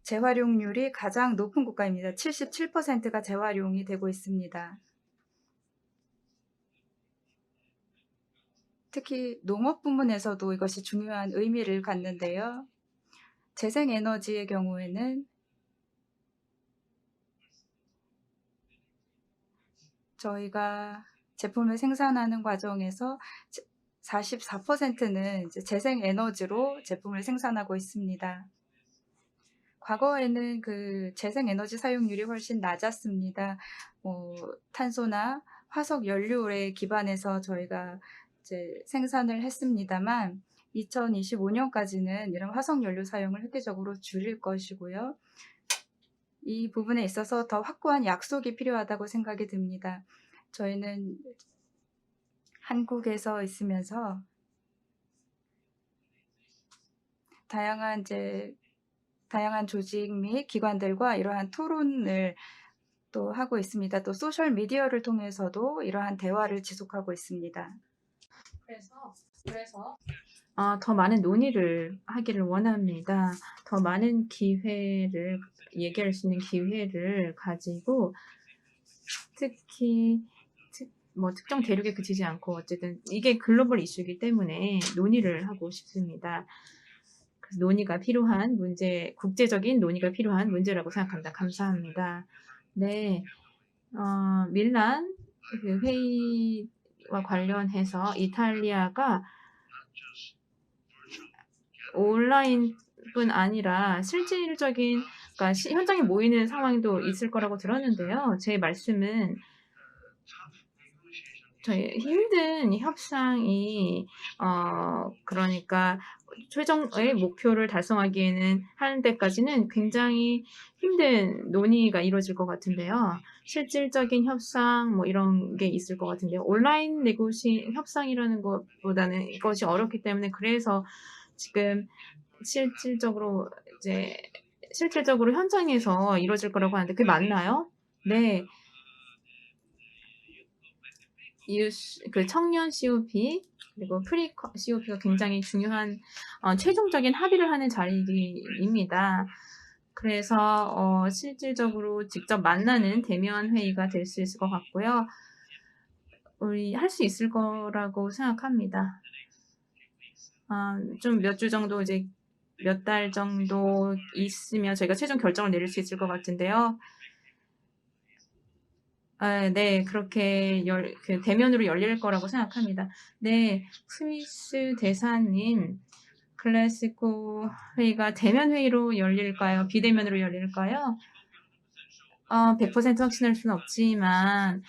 재활용률이 가장 높은 국가입니다. 77%가 재활용이 되고 있습니다. 특히 농업 부문에서도 이것이 중요한 의미를 갖는데요. 재생에너지의 경우에는 저희가 제품을 생산하는 과정에서 44%는 재생에너지로 제품을 생산하고 있습니다. 과거에는 그 재생에너지 사용률이 훨씬 낮았습니다. 탄소나 화석 연료에 기반해서 저희가 이제 생산을 했습니다만 2025년까지는 이런 화석 연료 사용을 획기적으로 줄일 것이고요. 이 부분에 있어서 더 확고한 약속이 필요하다고 생각이 듭니다. 저희는 한국에서 있으면서 다양한 조직 및 기관들과 이러한 토론을 또 하고 있습니다. 또 소셜 미디어를 통해서도 이러한 대화를 지속하고 있습니다.
그래서 더 많은 논의를 하기를 원합니다. 더 많은 기회를 얘기할 수 있는 기회를 가지고 특히 특정 대륙에 그치지 않고 어쨌든 이게 글로벌 이슈이기 때문에 논의를 하고 싶습니다. 그래서 논의가 필요한 문제, 국제적인 논의가 필요한 문제라고 생각합니다. 감사합니다. 네, 밀란 그 회의와 관련해서 이탈리아가 온라인뿐 아니라 실질적인 그러니까 현장에 모이는 상황도 있을 거라고 들었는데요. 제 말씀은 저희 힘든 협상이 그러니까 최종의 목표를 달성하기에는 하는 데까지는 굉장히 힘든 논의가 이루어질 것 같은데요. 실질적인 협상 뭐 이런 게 있을 것 같은데요. 온라인 협상이라는 것보다는 이것이 어렵기 때문에 그래서 지금 실질적으로 현장에서 이루어질 거라고 하는데 그게 맞나요? 네. 그 청년 COP 그리고 프리 COP가 굉장히 중요한 최종적인 합의를 하는 자리입니다. 그래서 실질적으로 직접 만나는 대면 회의가 될 수 있을 것 같고요. 우리 할 수 있을 거라고 생각합니다. 좀 몇 주 정도 이제 몇 달 정도 있으면 저희가 최종 결정을 내릴 수 있을 것 같은데요. 네. 그렇게 대면으로 열릴 거라고 생각합니다. 네. 스미스 대사님, 글래스고 회의가 대면 회의로 열릴까요? 비대면으로 열릴까요? 100% 확신할 수는 없지만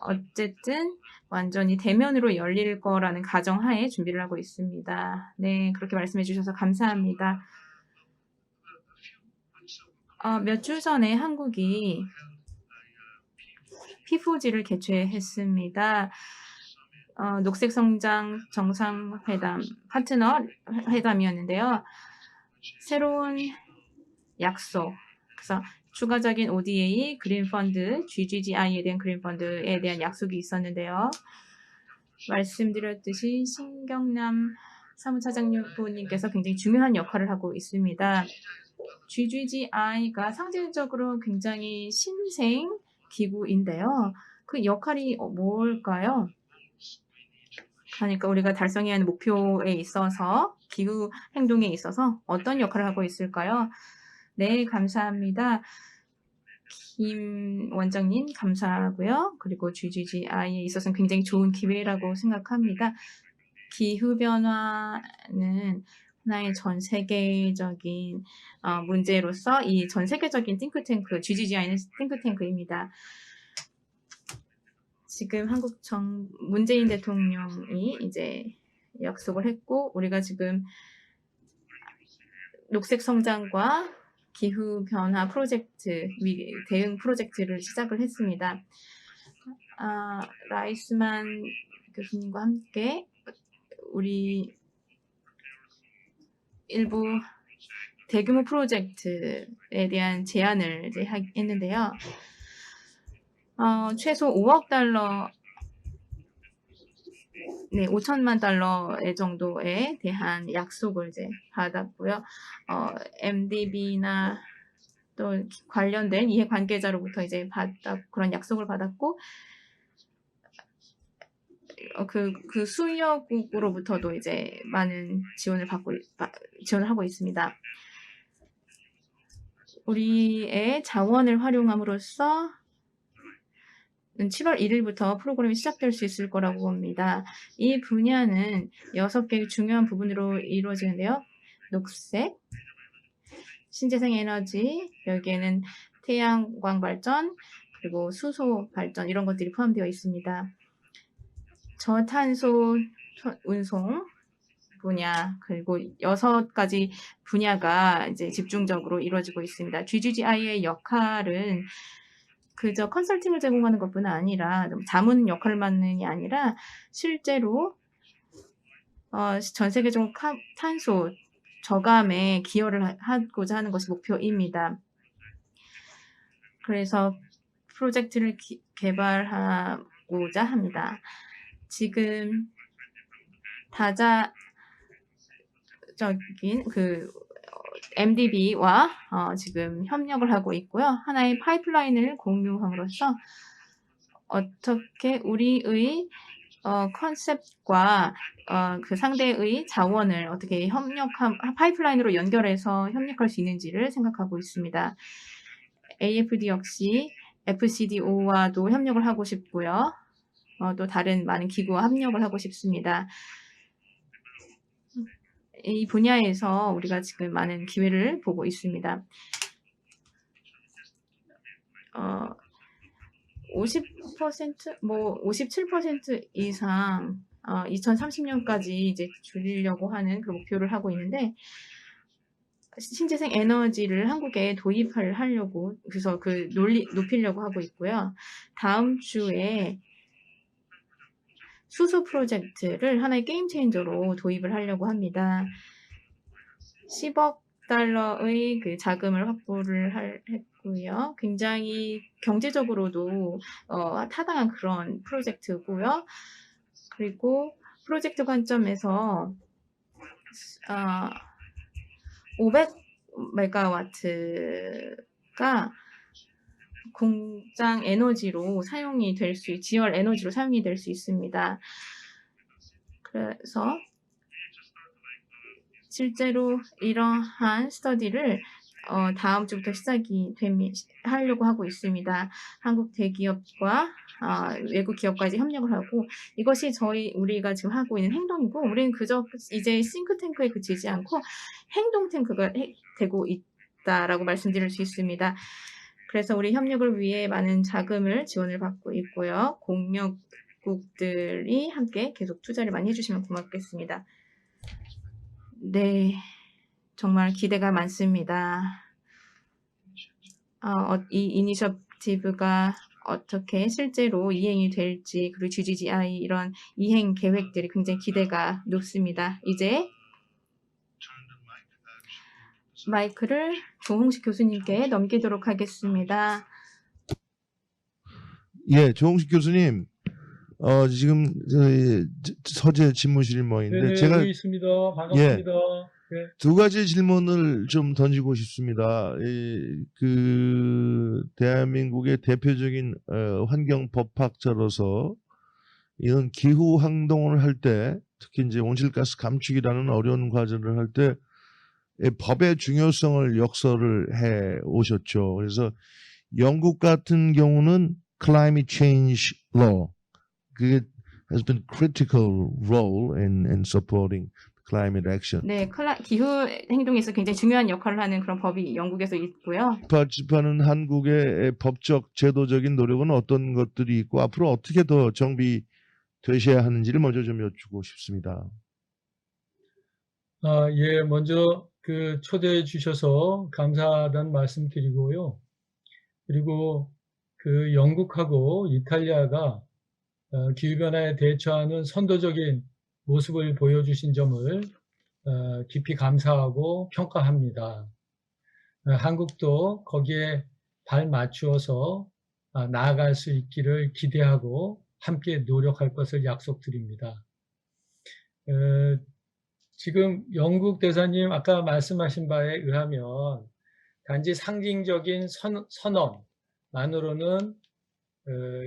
어쨌든 완전히 대면으로 열릴 거라는 가정하에 준비를 하고 있습니다. 네. 그렇게 말씀해 주셔서 감사합니다. 몇 주 전에 한국이 P4G를 개최했습니다. 녹색 성장 정상회담 파트너 회담이었는데요. 새로운 약속, 그래서 추가적인 ODA, 그린펀드, GGGI에 대한 그린펀드에 대한 약속이 있었는데요. 말씀드렸듯이 신경남 사무차장님께서 굉장히 중요한 역할을 하고 있습니다. GGGI가 상징적으로 굉장히 신생 기구인데요. 그 역할이 뭘까요? 그러니까 우리가 달성해야 하는 목표에 있어서 기후 행동에 있어서 어떤 역할을 하고 있을까요? 네, 감사합니다. 김 원장님 감사하고요. 그리고 GGGI에 있어서는 굉장히 좋은 기회라고 생각합니다. 기후변화는 하나의 전 세계적인 문제로서 이 전 세계적인 띵크탱크, GGGI는 띵크탱크입니다. 지금 문재인 대통령이 이제 약속을 했고 우리가 지금 녹색 성장과 기후 변화 프로젝트 대응 프로젝트를 시작을 했습니다. 라이스만 교수님과 함께 우리 일부 대규모 프로젝트에 대한 제안을 이제 했는데요. 최소 5억 달러, 네, 5천만 달러 정도에 대한 약속을 이제 받았고요. MDB나 또 관련된 이해관계자로부터 이제 그런 약속을 받았고, 그 수여국으로부터도 이제 많은 지원을 하고 있습니다. 우리의 자원을 활용함으로써 7월 1일부터 프로그램이 시작될 수 있을 거라고 봅니다. 이 분야는 6개의 중요한 부분으로 이루어지는데요. 녹색, 신재생 에너지, 여기에는 태양광 발전, 그리고 수소 발전 이런 것들이 포함되어 있습니다. 저탄소 운송 분야, 그리고 6가지 분야가 이제 집중적으로 이루어지고 있습니다. GGGI의 역할은 그저 컨설팅을 제공하는 것뿐 아니라 자문 역할을 맡는 게 아니라 실제로 전 세계적으로 탄소 저감에 기여를 하고자 하는 것이 목표입니다. 그래서 프로젝트를 개발하고자 합니다. 지금 다자적인 그 MDB와 지금 협력을 하고 있고요. 하나의 파이프라인을 공유함으로써 어떻게 우리의 컨셉과 그 상대의 자원을 어떻게 파이프라인으로 연결해서 협력할 수 있는지를 생각하고 있습니다. AFD 역시 FCDO와도 협력을 하고 싶고요. 또 다른 많은 기구와 협력을 하고 싶습니다. 이 분야에서 우리가 지금 많은 기회를 보고 있습니다. 50%, 57% 이상 2030년까지 이제 줄이려고 하는 그 목표를 하고 있는데 신재생 에너지를 한국에 하려고 그래서 그 높이려고 하고 있고요. 다음 주에 수소 프로젝트를 하나의 게임 체인저로 도입을 하려고 합니다. 10억 달러의 그 자금을 확보를 했고요. 굉장히 경제적으로도 타당한 그런 프로젝트고요. 그리고 프로젝트 관점에서 500메가와트가 공장 에너지로 지열 에너지로 사용이 될 수 있습니다. 그래서 실제로 이러한 스터디를 다음 주부터 하려고 하고 있습니다. 한국 대기업과 외국 기업까지 협력을 하고 이것이 우리가 지금 하고 있는 행동이고 우리는 그저 이제 싱크탱크에 그치지 않고 행동 탱크가 되고 있다라고 말씀드릴 수 있습니다. 그래서 우리 협력을 위해 많은 지원을 받고 있고요. 공역국들이 함께 계속 투자를 많이 해주시면 고맙겠습니다. 네, 정말 기대가 많습니다. 이 이니셔티브가 어떻게 실제로 이행이 될지 그리고 GGGI 이런 이행 계획들이 굉장히 기대가 높습니다. 이제 마이크를 조홍식 교수님께 넘기도록 하겠습니다.
예, 조홍식 교수님, 지금 서재 집무실에 모였는데
네,
제가
여기 있습니다. 반갑습니다. 네.
두 가지 질문을 좀 던지고 싶습니다. 대한민국의 대표적인 환경 법학자로서 이런 기후 행동을 할 때, 특히 이제 온실가스 감축이라는 어려운 과제를 할 때 법의 중요성을 역설을 해 오셨죠. 그래서 영국 같은 경우는 Climate Change Law, 그게 has been critical role in supporting climate action.
네, 기후 행동에서 굉장히 중요한 역할을 하는 그런 법이 영국에서 있고요.
집합하는 한국의 법적 제도적인 노력은 어떤 것들이 있고 앞으로 어떻게 더 정비되셔야 하는지를 먼저 좀 여쭙고 싶습니다.
예, 먼저 초대해 주셔서 감사하다는 말씀 드리고요. 그리고 영국하고 이탈리아가 기후변화에 대처하는 선도적인 모습을 보여주신 점을 깊이 감사하고 평가합니다. 한국도 거기에 발 맞추어서 나아갈 수 있기를 기대하고 함께 노력할 것을 약속드립니다. 지금 영국 대사님 아까 말씀하신 바에 의하면 단지 상징적인 선언만으로는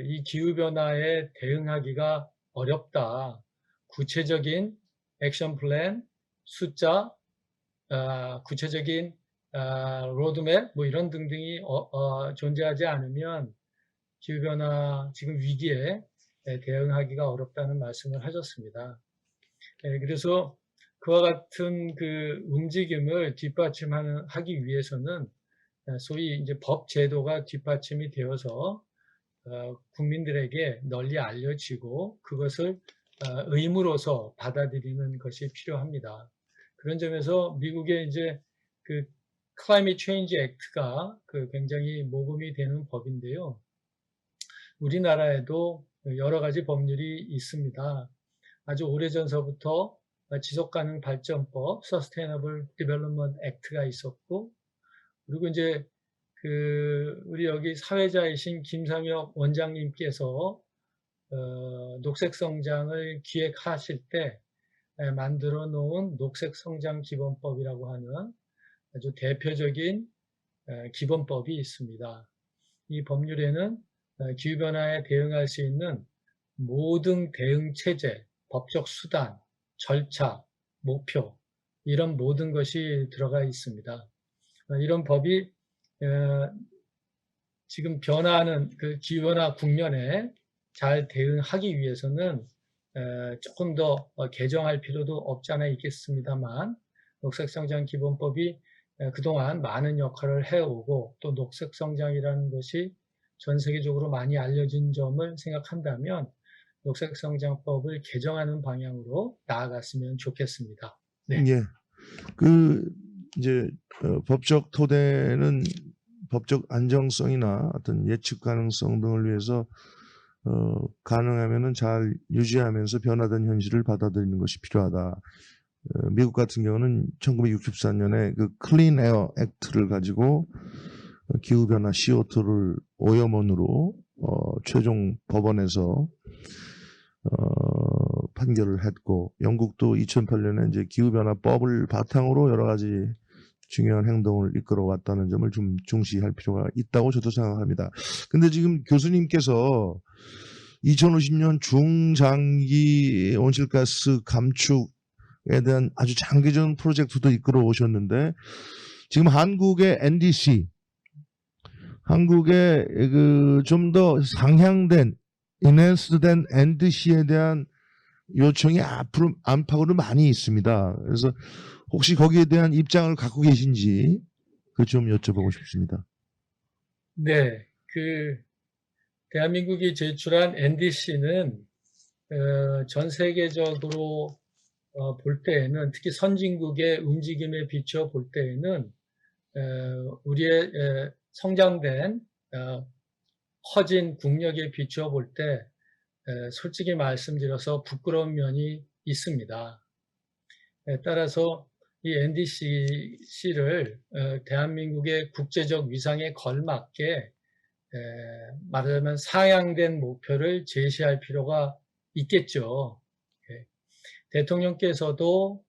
이 기후변화에 대응하기가 어렵다. 구체적인 액션 플랜, 숫자, 구체적인 로드맵 이런 등등이 존재하지 않으면 기후변화 지금 위기에 대응하기가 어렵다는 말씀을 하셨습니다. 그래서 그와 같은 움직임을 뒷받침하기 위해서는 소위 이제 법 제도가 뒷받침이 되어서 국민들에게 널리 알려지고 그것을 의무로서 받아들이는 것이 필요합니다. 그런 점에서 미국의 이제 Climate Change Act가 굉장히 모범이 되는 법인데요. 우리나라에도 여러 가지 법률이 있습니다. 아주 오래전서부터 지속가능 발전법 Sustainable Development Act가 있었고, 그리고 이제 우리 여기 사회자이신 김상혁 원장님께서 녹색 성장을 기획하실 때 만들어 놓은 녹색성장기본법이라고 하는 아주 대표적인 기본법이 있습니다. 이 법률에는 기후변화에 대응할 수 있는 모든 대응 체제, 법적 수단, 절차, 목표 이런 모든 것이 들어가 있습니다. 이런 법이 지금 변화하는 그 기후변화 국면에 잘 대응하기 위해서는 조금 더 개정할 필요도 없지 않아 있겠습니다만 녹색성장기본법이 그동안 많은 역할을 해오고 또 녹색성장이라는 것이 전 세계적으로 많이 알려진 점을 생각한다면 녹색성장법을 개정하는 방향으로 나아갔으면 좋겠습니다. 네.
예. 이제 법적 토대는 법적 안정성이나 어떤 예측 가능성 등을 위해서 가능하면은 잘 유지하면서 변화된 현실을 받아들이는 것이 필요하다. 미국 같은 경우는 1964년에 그 클린 에어 액트를 가지고 기후변화 CO2를 오염원으로 최종 법원에서 판결을 했고, 영국도 2008년에 이제 기후변화법을 바탕으로 여러 가지 중요한 행동을 이끌어 왔다는 점을 좀 중시할 필요가 있다고 저도 생각합니다. 근데 지금 교수님께서 2050년 중장기 온실가스 감축에 대한 아주 장기적인 프로젝트도 이끌어 오셨는데, 지금 한국의 NDC, 한국의 그 좀 더 상향된 인핸스된 NDC에 대한 요청이 앞으로 안팎으로 많이 있습니다. 그래서 혹시 거기에 대한 입장을 갖고 계신지 그 좀 여쭤보고 싶습니다.
네, 대한민국이 제출한 NDC는 전 세계적으로 볼 때에는 특히 선진국의 움직임에 비춰 볼 때에는 우리의 성장된 커진 국력에 비추어 볼 때 솔직히 말씀드려서 부끄러운 면이 있습니다. 따라서 이 NDC를 대한민국의 국제적 위상에 걸맞게 말하자면 상향된 목표를 제시할 필요가 있겠죠. 대통령께서도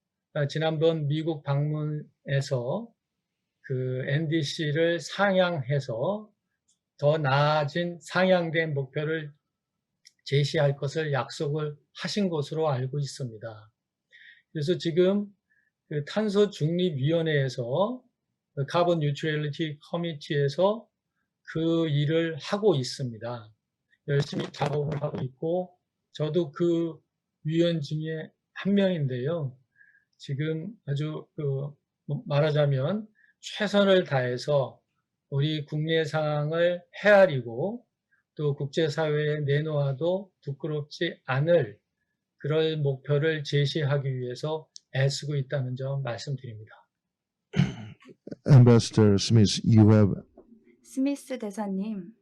지난번 미국 방문에서 그 NDC를 상향해서 더 나아진 상향된 목표를 제시할 것을 약속을 하신 것으로 알고 있습니다. 그래서 지금 그 탄소중립위원회에서 카본 뉴트럴리티 커미티에서 그 일을 하고 있습니다. 열심히 작업을 하고 있고 저도 그 위원 중에 한 명인데요. 지금 아주 말하자면 최선을 다해서 우리 국내 상황을 헤아리고 또 국제사회에 내놓아도 부끄럽지 않을 그럴 목표를 제시하기 위해서 애쓰고 있다는 점 말씀드립니다.
Ambassador Smith, you have
스미스 대사님,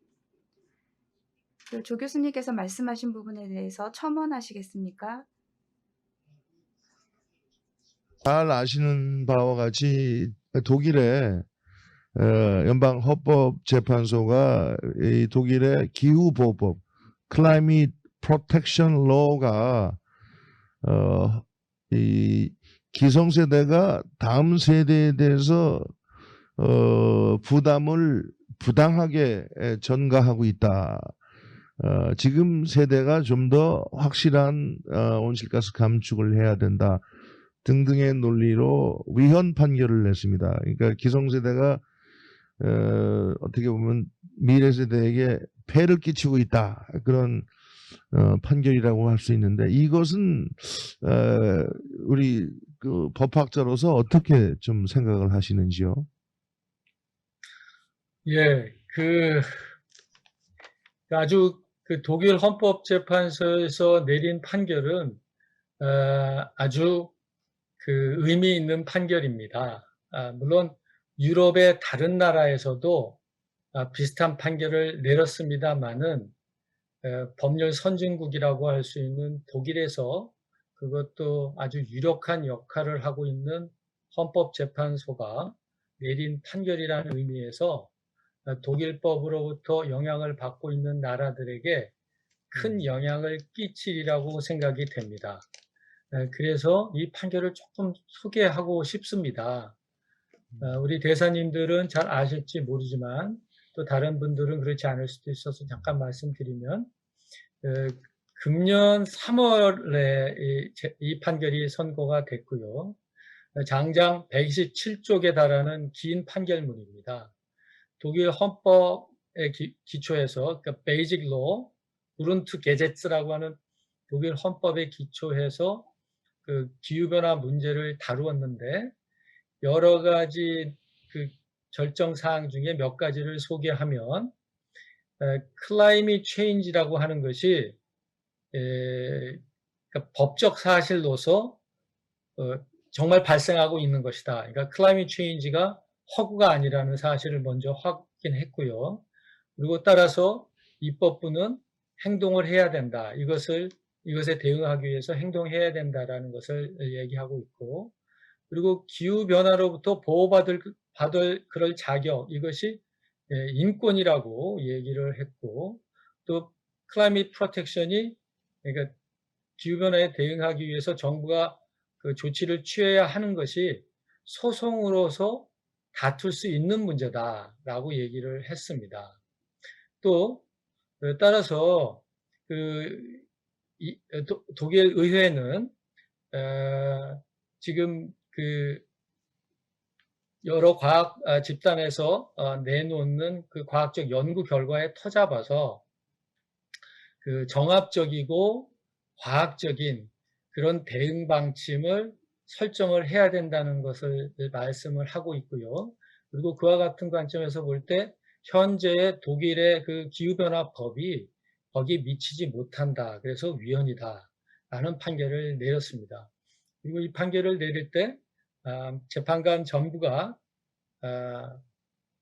조 교수님께서 말씀하신 부분에 대해서 첨언하시겠습니까?
잘 아시는 바와 같이 독일의 연방헌법재판소가 이 독일의 기후보호법 Climate Protection Law가 이 기성세대가 다음 세대에 대해서 부담을 부당하게 전가하고 있다. 지금 세대가 좀 더 확실한 온실가스 감축을 해야 된다. 등등의 논리로 위헌 판결을 냈습니다. 그러니까 기성세대가 어떻게 보면 미래 세대에게 폐를 끼치고 있다. 그런 판결이라고 할 수 있는데 이것은 우리 그 법학자로서 어떻게 좀 생각을 하시는지요?
예, 아주 독일 헌법재판소에서 내린 판결은 아주 의미 있는 판결입니다. 물론 유럽의 다른 나라에서도 비슷한 판결을 내렸습니다만은 법률 선진국이라고 할 수 있는 독일에서 그것도 아주 유력한 역할을 하고 있는 헌법재판소가 내린 판결이라는 의미에서 독일법으로부터 영향을 받고 있는 나라들에게 큰 영향을 끼치리라고 생각이 됩니다. 그래서 이 판결을 조금 소개하고 싶습니다. 우리 대사님들은 잘 아실지 모르지만 또 다른 분들은 그렇지 않을 수도 있어서 잠깐 말씀드리면 금년 3월에 이 판결이 선고가 됐고요. 장장 127쪽에 달하는 긴 판결문입니다. 독일 헌법에 기초해서 그러니까 베이직 로, 그룬트 게제츠라고 하는 독일 헌법에 기초해서 그 기후변화 문제를 다루었는데 여러 가지 그 결정 사항 중에 몇 가지를 소개하면 클라이밋 체인지라고 하는 것이 그러니까 법적 사실로서 정말 발생하고 있는 것이다. 그러니까 클라이밋 체인지가 허구가 아니라는 사실을 먼저 확인했고요. 그리고 따라서 입법부는 행동을 해야 된다. 이것에 대응하기 위해서 행동해야 된다라는 것을 얘기하고 있고, 그리고 기후변화로부터 보호받을 그럴 자격, 이것이 인권이라고 얘기를 했고, 또 클라이밋 프로텍션이 그러니까 기후변화에 대응하기 위해서 정부가 그 조치를 취해야 하는 것이 소송으로서 다툴 수 있는 문제다라고 얘기를 했습니다. 또 따라서 독일 의회는 지금 그 여러 과학 집단에서 내놓는 그 과학적 연구 결과에 터잡아서 그 정합적이고 과학적인 그런 대응 방침을 설정을 해야 된다는 것을 말씀을 하고 있고요. 그리고 그와 같은 관점에서 볼 때 현재의 독일의 그 기후변화법이 거기에 미치지 못한다. 그래서 위헌이다. 라는 판결을 내렸습니다. 그리고 이 판결을 내릴 때 재판관 전부가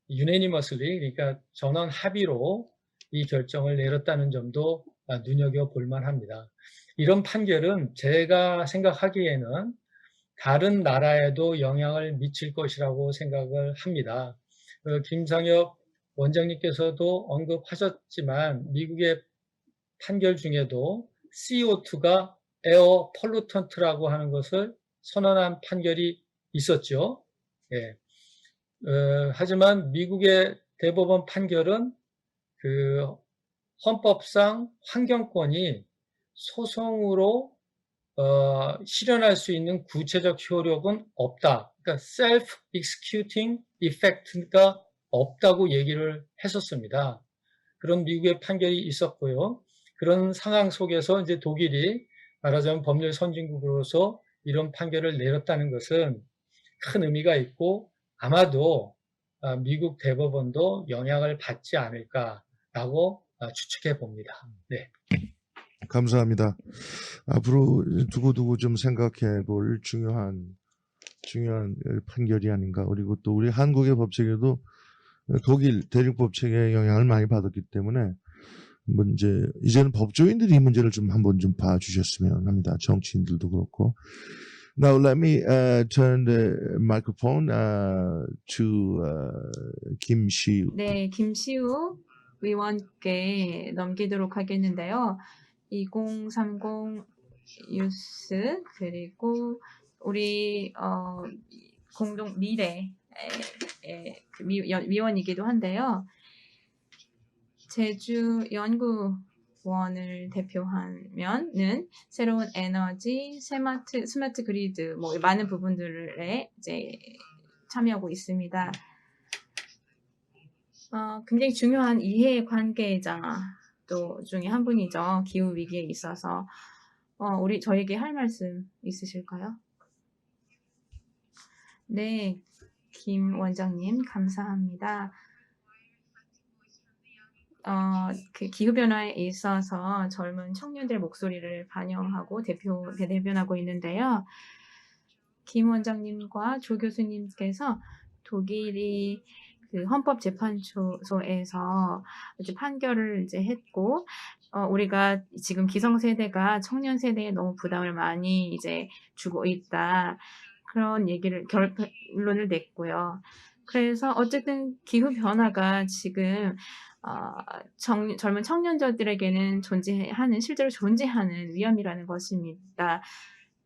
unanimously, 그러니까 전원 합의로 이 결정을 내렸다는 점도 눈여겨볼 만합니다. 이런 판결은 제가 생각하기에는 다른 나라에도 영향을 미칠 것이라고 생각을 합니다. 김상엽 원장님께서도 언급하셨지만 미국의 판결 중에도 CO2가 에어 폴루턴트라고 하는 것을 선언한 판결이 있었죠. 예. 하지만 미국의 대법원 판결은 그 헌법상 환경권이 소송으로 실현할 수 있는 구체적 효력은 없다. 그러니까 self-executing effect가 없다고 얘기를 했었습니다. 그런 미국의 판결이 있었고요. 그런 상황 속에서 이제 독일이 말하자면 법률 선진국으로서 이런 판결을 내렸다는 것은 큰 의미가 있고 아마도 미국 대법원도 영향을 받지 않을까라고 추측해 봅니다. 네.
감사합니다. 앞으로 두고두고 좀 생각해 볼 중요한 판결이 아닌가. 그리고 또 우리 한국의 법체계도 독일 대륙법체계의 영향을 많이 받았기 때문에 이제는 법조인들이 이 문제를 좀 한번 좀 봐주셨으면 합니다. 정치인들도 그렇고. Now let me turn the microphone to 김시우.
네, 김시우 의원께 넘기도록 하겠는데요. 2030 뉴스 그리고 우리 공동 미래의 위원이기도 한데요. 제주 연구원을 대표하면은 새로운 에너지, 스마트 그리드 뭐 많은 부분들에 이제 참여하고 있습니다. 굉장히 중요한 이해 관계자 또 중에 한 분이죠. 기후 위기에 있어서 저에게 할 말씀 있으실까요? 네, 김 원장님 감사합니다. 그 기후변화에 있어서 젊은 청년들 목소리를 반영하고 대변하고 있는데요. 김 원장님과 조 교수님께서 독일이 그 헌법재판소에서 이제 판결을 이제 했고, 우리가 지금 기성세대가 청년 세대에 너무 부담을 많이 이제 주고 있다. 그런 결론을 냈고요. 그래서 어쨌든 기후변화가 지금 젊은 청년들에게는 실제로 존재하는 위험이라는 것입니다.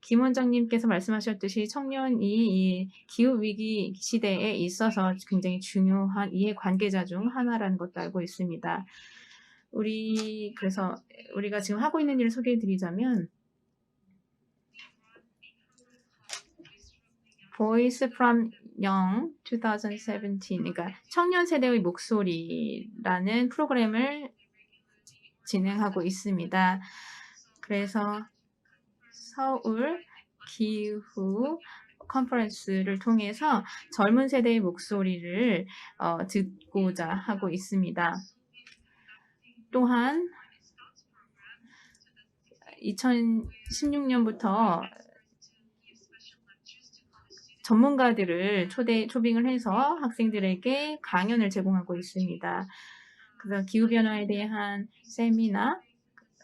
김 원장님께서 말씀하셨듯이 청년이 이 기후위기 시대에 있어서 굉장히 중요한 이해관계자 중 하나라는 것도 알고 있습니다. 그래서 우리가 지금 하고 있는 일을 소개해 드리자면, Voice from Young 2017, 그러니까 청년 세대의 목소리라는 프로그램을 진행하고 있습니다. 그래서 서울 기후 컨퍼런스를 통해서 젊은 세대의 목소리를 듣고자 하고 있습니다. 또한 2016년부터 전문가들을 초빙을 해서 학생들에게 강연을 제공하고 있습니다. 그래서 기후변화에 대한 세미나,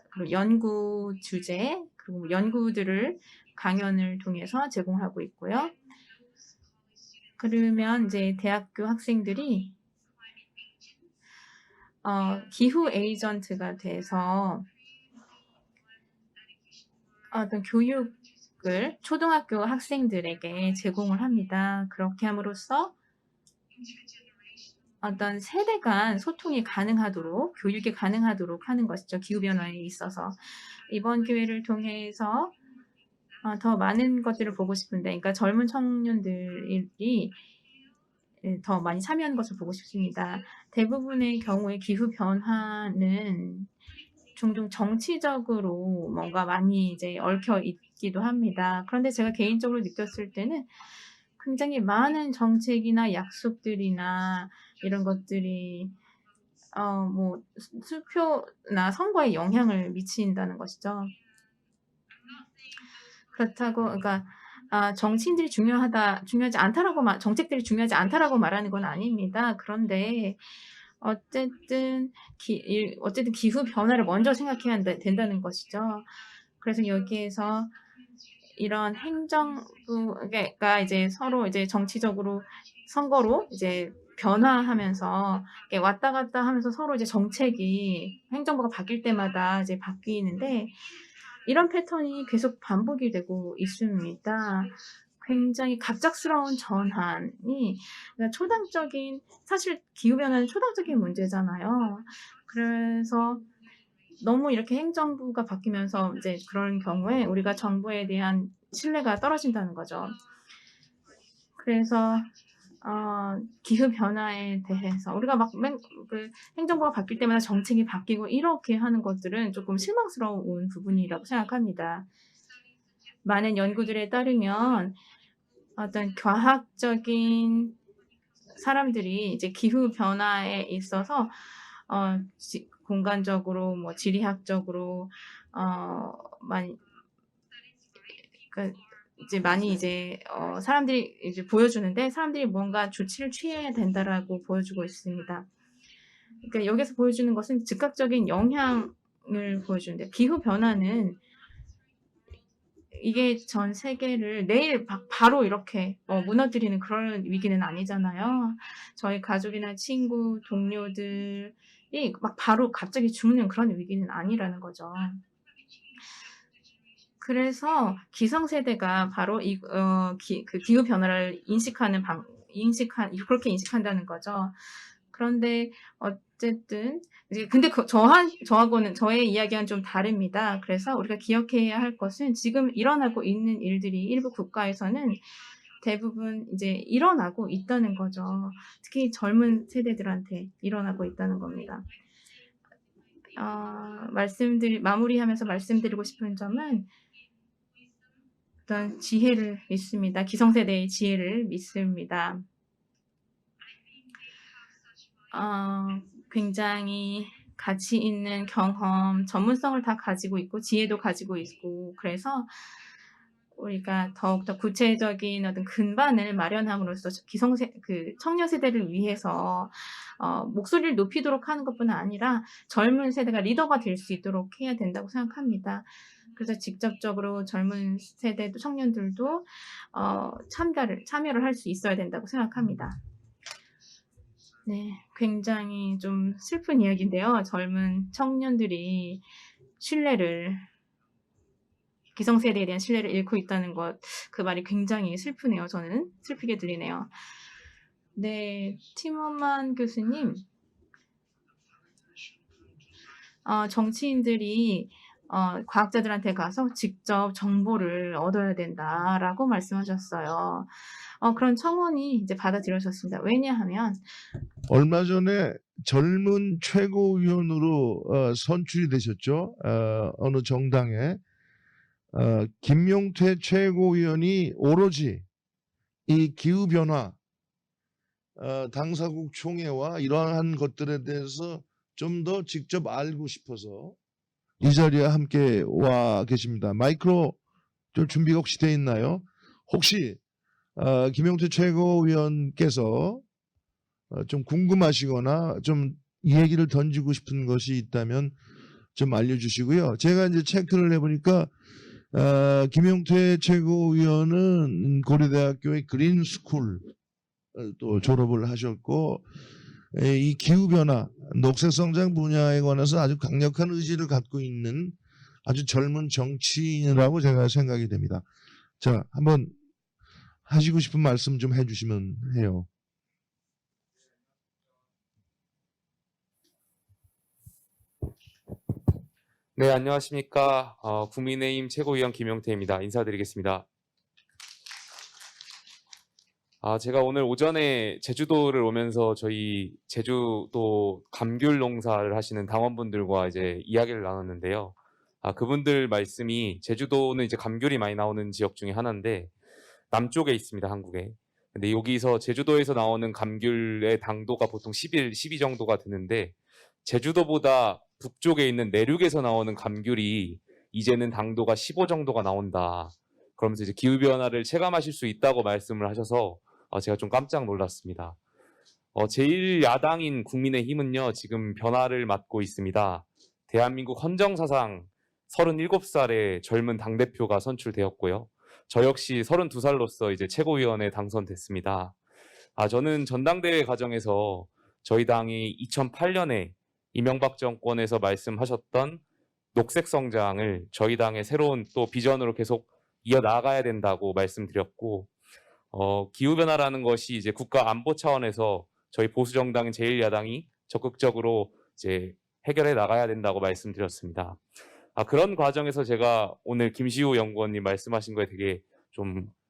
그리고 연구 주제, 그리고 연구들을 강연을 통해서 제공하고 있고요. 그러면 이제 대학교 학생들이 기후 에이전트가 돼서 어떤 교육을 초등학교 학생들에게 제공을 합니다. 그렇게 함으로써 어떤 세대 간 소통이 가능하도록, 교육이 가능하도록 하는 것이죠. 기후변화에 있어서. 이번 기회를 통해서 더 많은 것들을 보고 싶은데, 그러니까 젊은 청년들이 더 많이 참여하는 것을 보고 싶습니다. 대부분의 경우에 기후변화는 종종 정치적으로 뭔가 많이 이제 얽혀 있기도 합니다. 그런데 제가 개인적으로 느꼈을 때는 굉장히 많은 정책이나 약속들이나 이런 것들이 뭐 수표나 선거에 영향을 미친다는 것이죠. 그렇다고, 그러니까 정치인들이 중요하지 않다라고 정책들이 중요하지 않다라고 말하는 건 아닙니다. 그런데 어쨌든 기후 변화를 먼저 생각해야 된다는 것이죠. 그래서 여기에서 이런 행정부가 이제 서로 이제 정치적으로 선거로 이제 변화하면서 왔다 갔다 하면서 서로 이제 정책이 행정부가 바뀔 때마다 이제 바뀌는데, 이런 패턴이 계속 반복이 되고 있습니다. 굉장히 갑작스러운 전환이, 그러니까 사실 기후변화는 초당적인 문제잖아요. 그래서 너무 이렇게 행정부가 바뀌면서 이제 그런 경우에 우리가 정부에 대한 신뢰가 떨어진다는 거죠. 그래서 기후 변화에 대해서 우리가 그 행정부가 바뀔 때마다 정책이 바뀌고 이렇게 하는 것들은 조금 실망스러운 부분이라고 생각합니다. 많은 연구들에 따르면 어떤 과학적인 사람들이 이제 기후 변화에 있어서 공간적으로, 뭐 지리학적으로 많이, 그러니까 이제 많이 이제 사람들이 이제 보여주는데, 사람들이 뭔가 조치를 취해야 된다라고 보여주고 있습니다. 그러니까 여기서 보여주는 것은 즉각적인 영향을 보여주는데, 기후 변화는 이게 전 세계를 내일 바로 이렇게 무너뜨리는 그런 위기는 아니잖아요. 저희 가족이나 친구, 동료들이 막 바로 갑자기 죽는 그런 위기는 아니라는 거죠. 그래서 기성세대가 바로 그 기후 변화를 그렇게 인식한다는 거죠. 그런데 어쨌든 근데 저하고는 저의 이야기와는 좀 다릅니다. 그래서 우리가 기억해야 할 것은 지금 일어나고 있는 일들이 일부 국가에서는 대부분 이제 일어나고 있다는 거죠. 특히 젊은 세대들한테 일어나고 있다는 겁니다. 마무리하면서 말씀드리고 싶은 점은 어떤 지혜를 믿습니다. 기성세대의 지혜를 믿습니다. 굉장히 가치 있는 경험, 전문성을 다 가지고 있고 지혜도 가지고 있고, 그래서 우리가 더욱더 구체적인 어떤 근반을 마련함으로써 청년 세대를 위해서 목소리를 높이도록 하는 것뿐 아니라 젊은 세대가 리더가 될 수 있도록 해야 된다고 생각합니다. 그래서 직접적으로 젊은 세대도 청년들도 참여를 할 수 있어야 된다고 생각합니다. 네, 굉장히 좀 슬픈 이야기인데요. 젊은 청년들이 신뢰를 기성세대에 대한 신뢰를 잃고 있다는 것, 그 말이 굉장히 슬프네요. 저는 슬프게 들리네요. 네, 티머만 교수님, 정치인들이 과학자들한테 가서 직접 정보를 얻어야 된다라고 말씀하셨어요. 그런 청원이 이제 받아들여졌습니다. 왜냐하면
얼마 전에 젊은 최고위원으로 선출이 되셨죠. 어느 정당에 김용태 최고위원이 오로지 이 기후변화, 당사국 총회와 이러한 것들에 대해서 좀 더 직접 알고 싶어서 이 자리에 함께 와 계십니다. 마이크로 좀 준비가 혹시 돼 있나요? 혹시 김용태 최고위원께서 좀 궁금하시거나 좀 이 얘기를 던지고 싶은 것이 있다면 좀 알려주시고요. 제가 이제 체크를 해보니까 김용태 최고위원은 고려대학교의 그린스쿨 또 졸업을 하셨고 이 기후변화, 녹색성장 분야에 관해서 아주 강력한 의지를 갖고 있는 아주 젊은 정치인이라고 제가 생각이 됩니다. 자, 한번 하시고 싶은 말씀 좀 해주시면 해요.
네, 안녕하십니까. 국민의힘 최고위원 김용태입니다. 인사드리겠습니다. 제가 오늘 오전에 제주도를 오면서 저희 제주도 감귤 농사를 하시는 당원분들과 이제 이야기를 나눴는데요. 그분들 말씀이 제주도는 이제 감귤이 많이 나오는 지역 중에 하나인데 남쪽에 있습니다, 한국에. 근데 여기서 제주도에서 나오는 감귤의 당도가 보통 11, 12 정도가 되는데 제주도보다 북쪽에 있는 내륙에서 나오는 감귤이 이제는 당도가 15 정도가 나온다. 그러면서 이제 기후변화를 체감하실 수 있다고 말씀을 하셔서 제가 좀 깜짝 놀랐습니다. 제1야당인 국민의힘은요, 지금 변화를 맞고 있습니다. 대한민국 헌정사상 37살의 젊은 당대표가 선출되었고요. 저 역시 32살로서 이제 최고위원에 당선됐습니다. 저는 전당대회 과정에서 저희 당이 2008년에 이명박 정권에서 말씀하셨던 녹색 성장을 저희 당의 새로운 또 비전으로 계속 이어나가야 된다고 말씀드렸고, 기후변화라는 것이 이제 국가 안보 차원에서 저희 보수정당인 제1야당이 적극적으로 이제 해결해 나가야 된다고 말씀드렸습니다. 그런 과정에서 제가 오늘 김시우 연구원님 말씀하신 거에 되게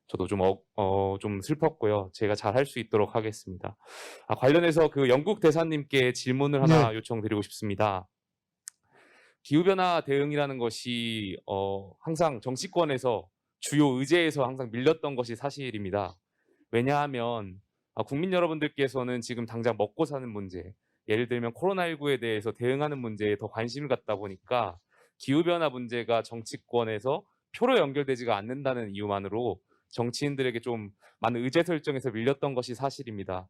저도 좀 슬펐고요. 제가 잘 할 수 있도록 하겠습니다. 관련해서 그 영국 대사님께 질문을 하나 요청드리고 싶습니다. 기후변화 대응이라는 것이 항상 정치권에서 주요 의제에서 항상 밀렸던 것이 사실입니다. 왜냐하면 국민 여러분들께서는 지금 당장 먹고 사는 문제, 예를 들면 코로나19에 대해서 대응하는 문제에 더 관심을 갖다 보니까 기후변화 문제가 정치권에서 표로 연결되지가 않는다는 이유만으로 정치인들에게 좀 많은 의제 설정에서 밀렸던 것이 사실입니다.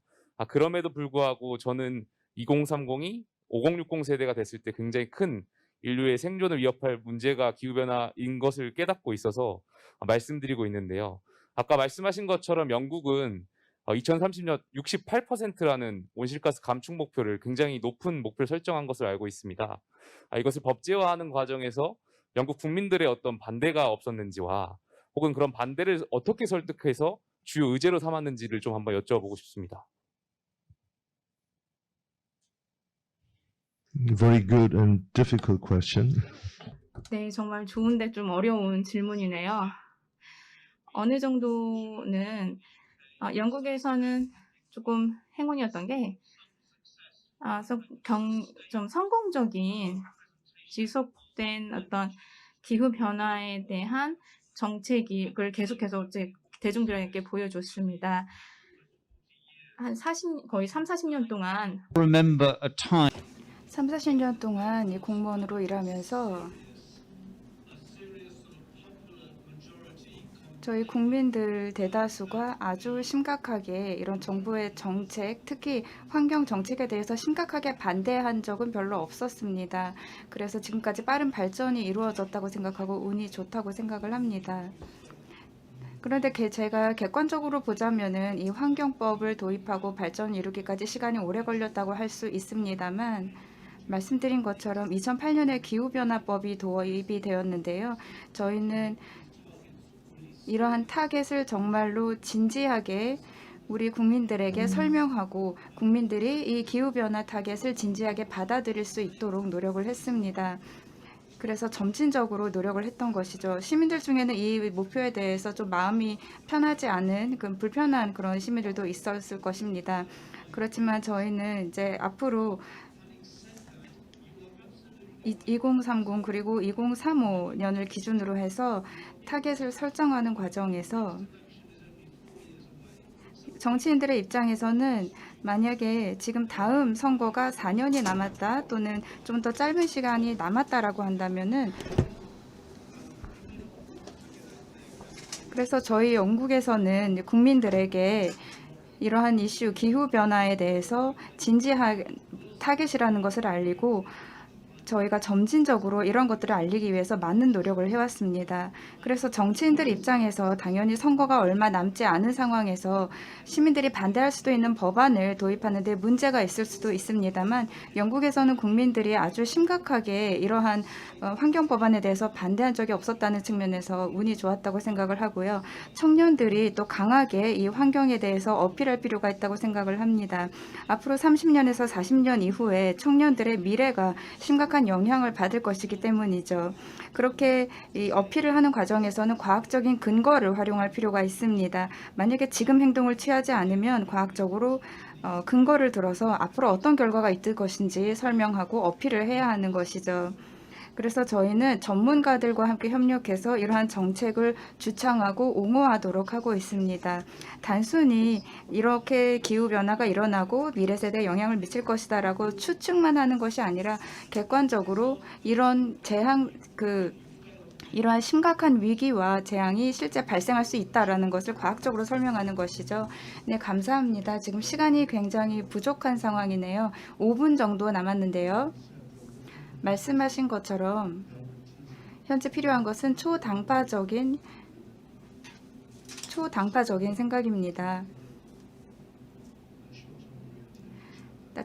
그럼에도 불구하고 저는 2030이 5060 세대가 됐을 때 굉장히 큰 인류의 생존을 위협할 문제가 기후변화인 것을 깨닫고 있어서 말씀드리고 있는데요. 아까 말씀하신 것처럼 영국은 2030년 68%라는 온실가스 감축 목표를 굉장히 높은 목표를 설정한 것을 알고 있습니다. 이것을 법제화하는 과정에서 영국 국민들의 어떤 반대가 없었는지와 혹은 그런 반대를 어떻게 설득해서 주요 의제로 삼았는지를 좀 한번 여쭤보고 싶습니다.
Very good and difficult question.
네, 정말 좋은데 좀 어려운 질문이네요. 어느 정도는 영국에서는 조금 행운이었던 게 좀 성공적인 지속된 어떤 기후 변화에 대한 정책을 계속해서 이제 대중들에게 보여줬습니다. 거의 3, 40년 동안
remember a time
3, 40년 동안 이 공무원으로 일하면서 저희 국민들 대다수가 아주 심각하게 이런 정부의 정책, 특히 환경 정책에 대해서 심각하게 반대한 적은 별로 없었습니다. 그래서 지금까지 빠른 발전이 이루어졌다고 생각하고 운이 좋다고 생각을 합니다. 그런데 제가 객관적으로 보자면은 이 환경법을 도입하고 발전을 이루기까지 시간이 오래 걸렸다고 할 수 있습니다만 말씀드린 것처럼 2008년에 기후변화법이 도입이 되었는데요. 저희는 이러한 타겟을 정말로 진지하게 우리 국민들에게 설명하고 국민들이 이 기후변화 타겟을 진지하게 받아들일 수 있도록 노력을 했습니다. 그래서 점진적으로 노력을 했던 것이죠. 시민들 중에는 이 목표에 대해서 좀 마음이 편하지 않은 불편한 그런 시민들도 있었을 것입니다. 그렇지만 저희는 이제 앞으로 2030 그리고 2035년을 기준으로 해서 타겟을 설정하는 과정에서 정치인들의 입장에서는 만약에 지금 다음 선거가 4년이 남았다 또는 좀 더 짧은 시간이 남았다라고 한다면은 그래서 저희 영국에서는 국민들에게 이러한 이슈 기후변화에 대해서 진지한 타겟이라는 것을 알리고 저희가 점진적으로 이런 것들을 알리기 위해서 많은 노력을 해왔습니다. 그래서 정치인들 입장에서 당연히 선거가 얼마 남지 않은 상황에서 시민들이 반대할 수도 있는 법안을 도입하는 데 문제가 있을 수도 있습니다만 영국에서는 국민들이 아주 심각하게 이러한 환경 법안에 대해서 반대한 적이 없었다는 측면에서 운이 좋았다고 생각을 하고요. 청년들이 또 강하게 이 환경에 대해서 어필할 필요가 있다고 생각을 합니다. 앞으로 30년에서 40년 이후에 청년들의 미래가 심각한 영향을 받을 것이기 때문이죠. 그렇게 이 어필을 하는 과정에서는 과학적인 근거를 활용할 필요가 있습니다. 만약에 지금 행동을 취하지 않으면 과학적으로 근거를 들어서 앞으로 어떤 결과가 있을 것인지 설명하고 어필을 해야 하는 것이죠. 그래서 저희는 전문가들과 함께 협력해서 이러한 정책을 주창하고 옹호하도록 하고 있습니다. 단순히 이렇게 기후변화가 일어나고 미래 세대에 영향을 미칠 것이다라고 추측만 하는 것이 아니라 객관적으로 이런 이러한 심각한 위기와 재앙이 실제 발생할 수 있다라는 것을 과학적으로 설명하는 것이죠. 네, 감사합니다. 지금 시간이 굉장히 부족한 상황이네요. 5분 정도 남았는데요. 말씀하신 것처럼 현재 필요한 것은 초당파적인 생각입니다.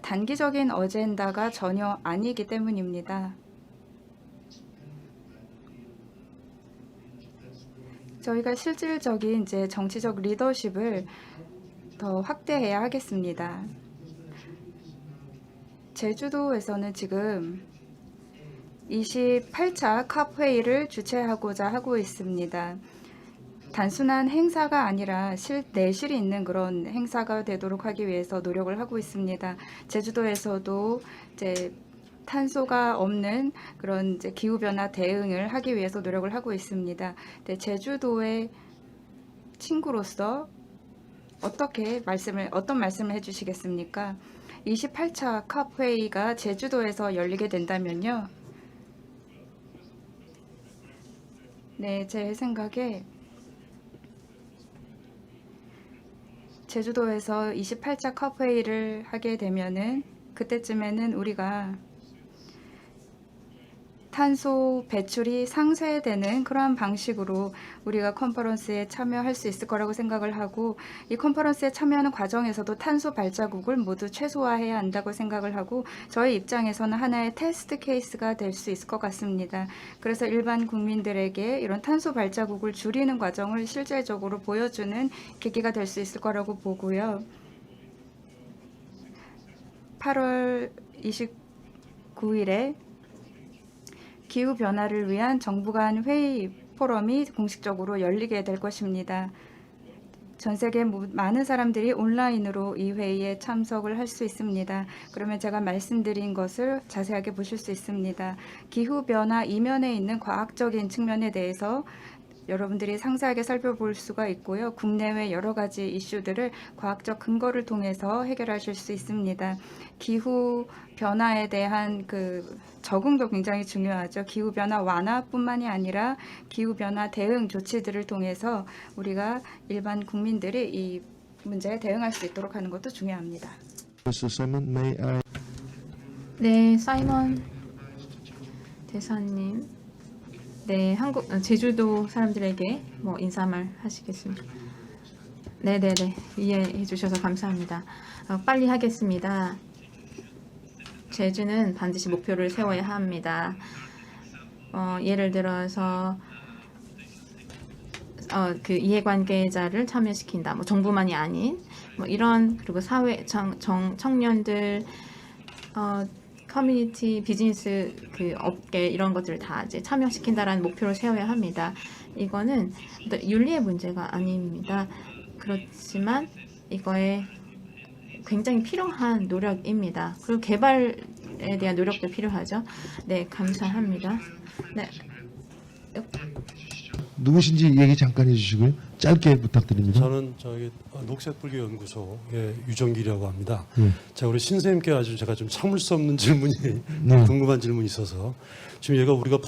단기적인 어젠다가 전혀 아니기 때문입니다. 저희가 실질적인 이제 정치적 리더십을 더 확대해야 하겠습니다. 제주도에서는 지금 28차 컵 회의를 주최하고자 하고 있습니다. 단순한 행사가 아니라 내실이 있는 그런 행사가 되도록 하기 위해서 노력을 하고 있습니다. 제주도에서도 이제 탄소가 없는 그런 이제 기후변화 대응을 하기 위해서 노력을 하고 있습니다. 제주도의 친구로서 어떤 말씀을 해주시겠습니까? 28차 컵 회의가 제주도에서 열리게 된다면요. 네, 제 생각에 제주도에서 28차 컵 회의를 하게 되면은 그때쯤에는 우리가 탄소 배출이 상쇄되는 그러한 방식으로 우리가 컨퍼런스에 참여할 수 있을 거라고 생각을 하고 이 컨퍼런스에 참여하는 과정에서도 탄소 발자국을 모두 최소화해야 한다고 생각을 하고 저희 입장에서는 하나의 테스트 케이스가 될 수 있을 것 같습니다. 그래서 일반 국민들에게 이런 탄소 발자국을 줄이는 과정을 실질적으로 보여주는 계기가 될 수 있을 거라고 보고요. 8월 29일에 기후변화를 위한 정부 간 회의 포럼이 공식적으로 열리게 될 것입니다. 전 세계 많은 사람들이 온라인으로 이 회의에 참석을 할 수 있습니다. 그러면 제가 말씀드린 것을 자세하게 보실 수 있습니다. 기후변화 이면에 있는 과학적인 측면에 대해서 여러분들이 상세하게 살펴볼 수가 있고요. 국내외 여러 가지 이슈들을 과학적 근거를 통해서 해결하실 수 있습니다. 기후 변화에 대한 적응도 굉장히 중요하죠. 기후 변화 완화뿐만이 아니라 기후 변화 대응 조치들을 통해서 우리가 일반 국민들이 이 문제에 대응할 수 있도록 하는 것도 중요합니다.
네, 사이먼 대사님. 네, 제주도 사람들에게 인사말 하시겠습니다. 네네네, 이해해 주셔서 감사합니다. 빨리 하겠습니다. 제주는 반드시 목표를 세워야 합니다. 예를 들어서 그 이해관계자를 참여시킨다. 뭐 정부만이 아닌 뭐 이런, 그리고 사회 청년들, 커뮤니티, 비즈니스, 그 업계 이런 것들을 다 이제 참여시킨다라는 목표를 세워야 합니다. 이거는 윤리의 문제가 아닙니다. 그렇지만 이거에 굉장히 필요한 노력입니다. 그리고 개발에 대한 노력도 필요하죠. 네, 감사합니다. 네.
누구신지 얘기 잠깐 해주시고요. 짧게 부탁드립니다.
저는 저기 녹색불교연구소의 유정기라고 합니다.
네.
제가 우리 신선생님께 아주 제가 좀 참을 수 없는 질문이
네.
궁금한 질문이 있어서 지금 얘가 우리가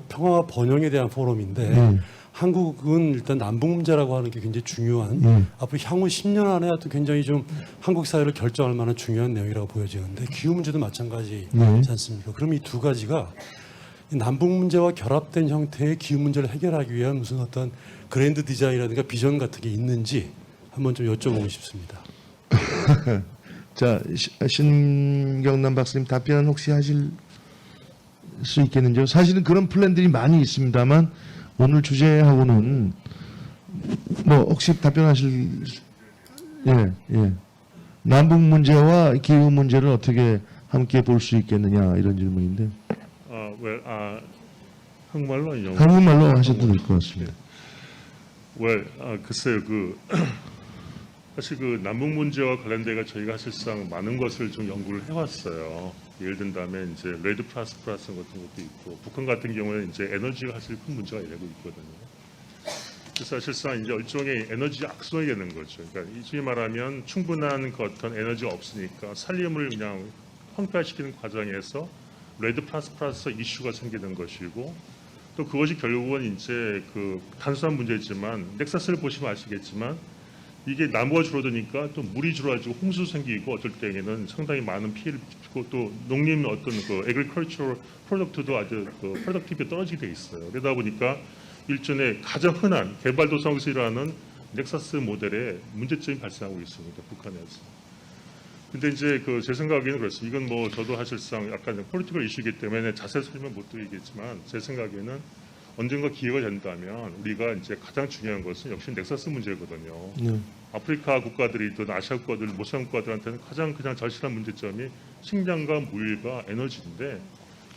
평화와 번영에 대한 포럼인데
네.
한국은 일단 남북 문제라고 하는 게 굉장히 중요한
네.
앞으로 향후 10년 안에 하여튼 굉장히 좀 한국 사회를 결정할 만한 중요한 내용이라고 보여지는데 기후 문제도 마찬가지지
네.
않습니까? 그럼 이 두 가지가 남북 문제와 결합된 형태의 기후 문제를 해결하기 위한 무슨 어떤 그랜드 디자인이라든가 비전 같은 게 있는지 한번 좀 여쭤보고 싶습니다.
자, 신경남 박사님 답변 혹시 하실 수 있겠는지요? 사실은 그런 플랜들이 많이 있습니다만 오늘 주제하고는 뭐 혹시 답변하실 예. 남북 문제와 기후 문제를 어떻게 함께 볼 수 있겠느냐 이런 질문인데
한국말로 아니요.
한국말로 하셔도 될 것 같습니다.
글쎄요. 사실 그 남북 문제와 관련돼가 저희가 사실상 많은 것을 좀 연구를 해왔어요. 예를 든다면 이제 레드 플러스 같은 것도 있고, 북한 같은 경우는 이제 에너지가 사실 큰 문제가 되고 있거든요. 그래서 사실상 이제 일종의 에너지 악순환이 되는 거죠. 그러니까 이중에 말하면 충분한 그 어떤 에너지가 없으니까 산림을 그냥 황폐화시키는 과정에서 레드 플러스 이슈가 생기는 것이고, 또 그것이 결국은 이제 그 단순한 문제지만 넥사스를 보시면 아시겠지만 이게 나무가 줄어드니까 또 물이 줄어가지고 홍수 생기고 어쩔 때에는 상당히 많은 피해를 끼치고 또 농림 어떤 그 에그리컬처럴 프로덕트도 아주 그 프로덕티브가 떨어지게 돼 있어요. 그러다 보니까 일전에 가장 흔한 개발도상국에서 일어나는 넥사스 모델에 문제점이 발생하고 있습니다. 북한에서. 근데 이제 제 생각에는 그렇습니다. 이건 뭐 저도 사실상 약간 폴리티컬 이슈이기 때문에 자세히 설명 못 드리겠지만 제 생각에는 언젠가 기회가 된다면 우리가 이제 가장 중요한 것은 역시 넥사스 문제거든요.
네.
아프리카 국가들이든 아시아 국가들, 모슬람 국가들한테는 가장 그냥 절실한 문제점이 식량과 물과 에너지인데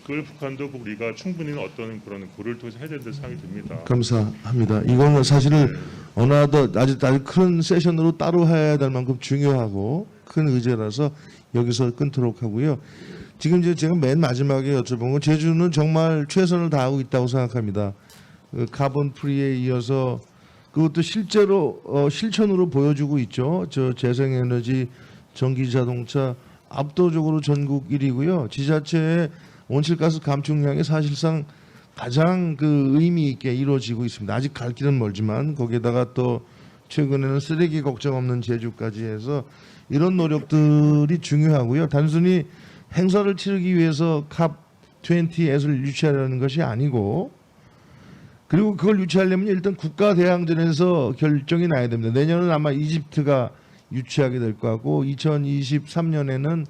그걸 북한도 우리가 충분히 어떤 그런 고려를 통해서 해야 된다는 생각이 듭니다.
감사합니다. 이거는 사실은 아주 큰 세션으로 따로 해야 될 만큼 중요하고 큰 의제라서 여기서 끊도록 하고요. 지금 이제 제가 맨 마지막에 여쭤본 건 제주는 정말 최선을 다하고 있다고 생각합니다. 카본 프리에 이어서 그것도 실제로 실천으로 보여주고 있죠. 저 재생에너지, 전기 자동차 압도적으로 전국 1위고요. 지자체의 온실가스 감축량이 사실상 가장 의미 있게 이루어지고 있습니다. 아직 갈 길은 멀지만 거기에다가 또 최근에는 쓰레기 걱정 없는 제주까지 해서 이런 노력들이 중요하고요. 단순히 행사를 치르기 위해서 캅20을 유치하려는 것이 아니고, 그리고 그걸 유치하려면 일단 국가 대항전에서 결정이 나야 됩니다. 내년은 아마 이집트가 유치하게 될 것 같고 2023년에는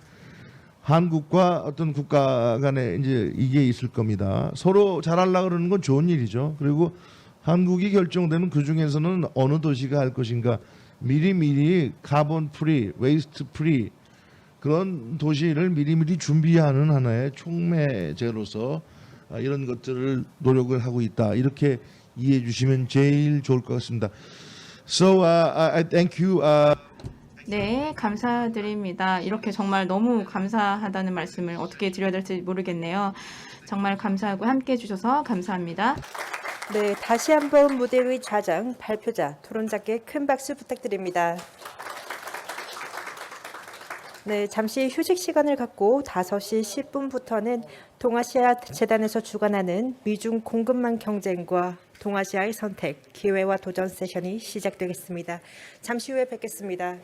한국과 어떤 국가 간에 이제 이게 있을 겁니다. 서로 잘하려고 그러는 건 좋은 일이죠. 그리고 한국이 결정되면 그 중에서는 어느 도시가 할 것인가 미리미리 카본 프리, 웨이스트 프리 그런 도시를 미리미리 준비하는 하나의 촉매제로서 이런 것들을 노력을 하고 있다. 이렇게 이해해 주시면 제일 좋을 것 같습니다. So I thank you.
네, 감사드립니다. 이렇게 정말 너무 감사하다는 말씀을 어떻게 드려야 될지 모르겠네요. 정말 감사하고 함께 해주셔서 감사합니다.
네, 다시 한번 무대 위 좌장, 발표자, 토론자께 큰 박수 부탁드립니다. 네, 잠시 휴식 시간을 갖고 5시 10분부터는 동아시아 재단에서 주관하는 미중 공급망 경쟁과 동아시아의 선택, 기회와 도전 세션이 시작되겠습니다. 잠시 후에 뵙겠습니다.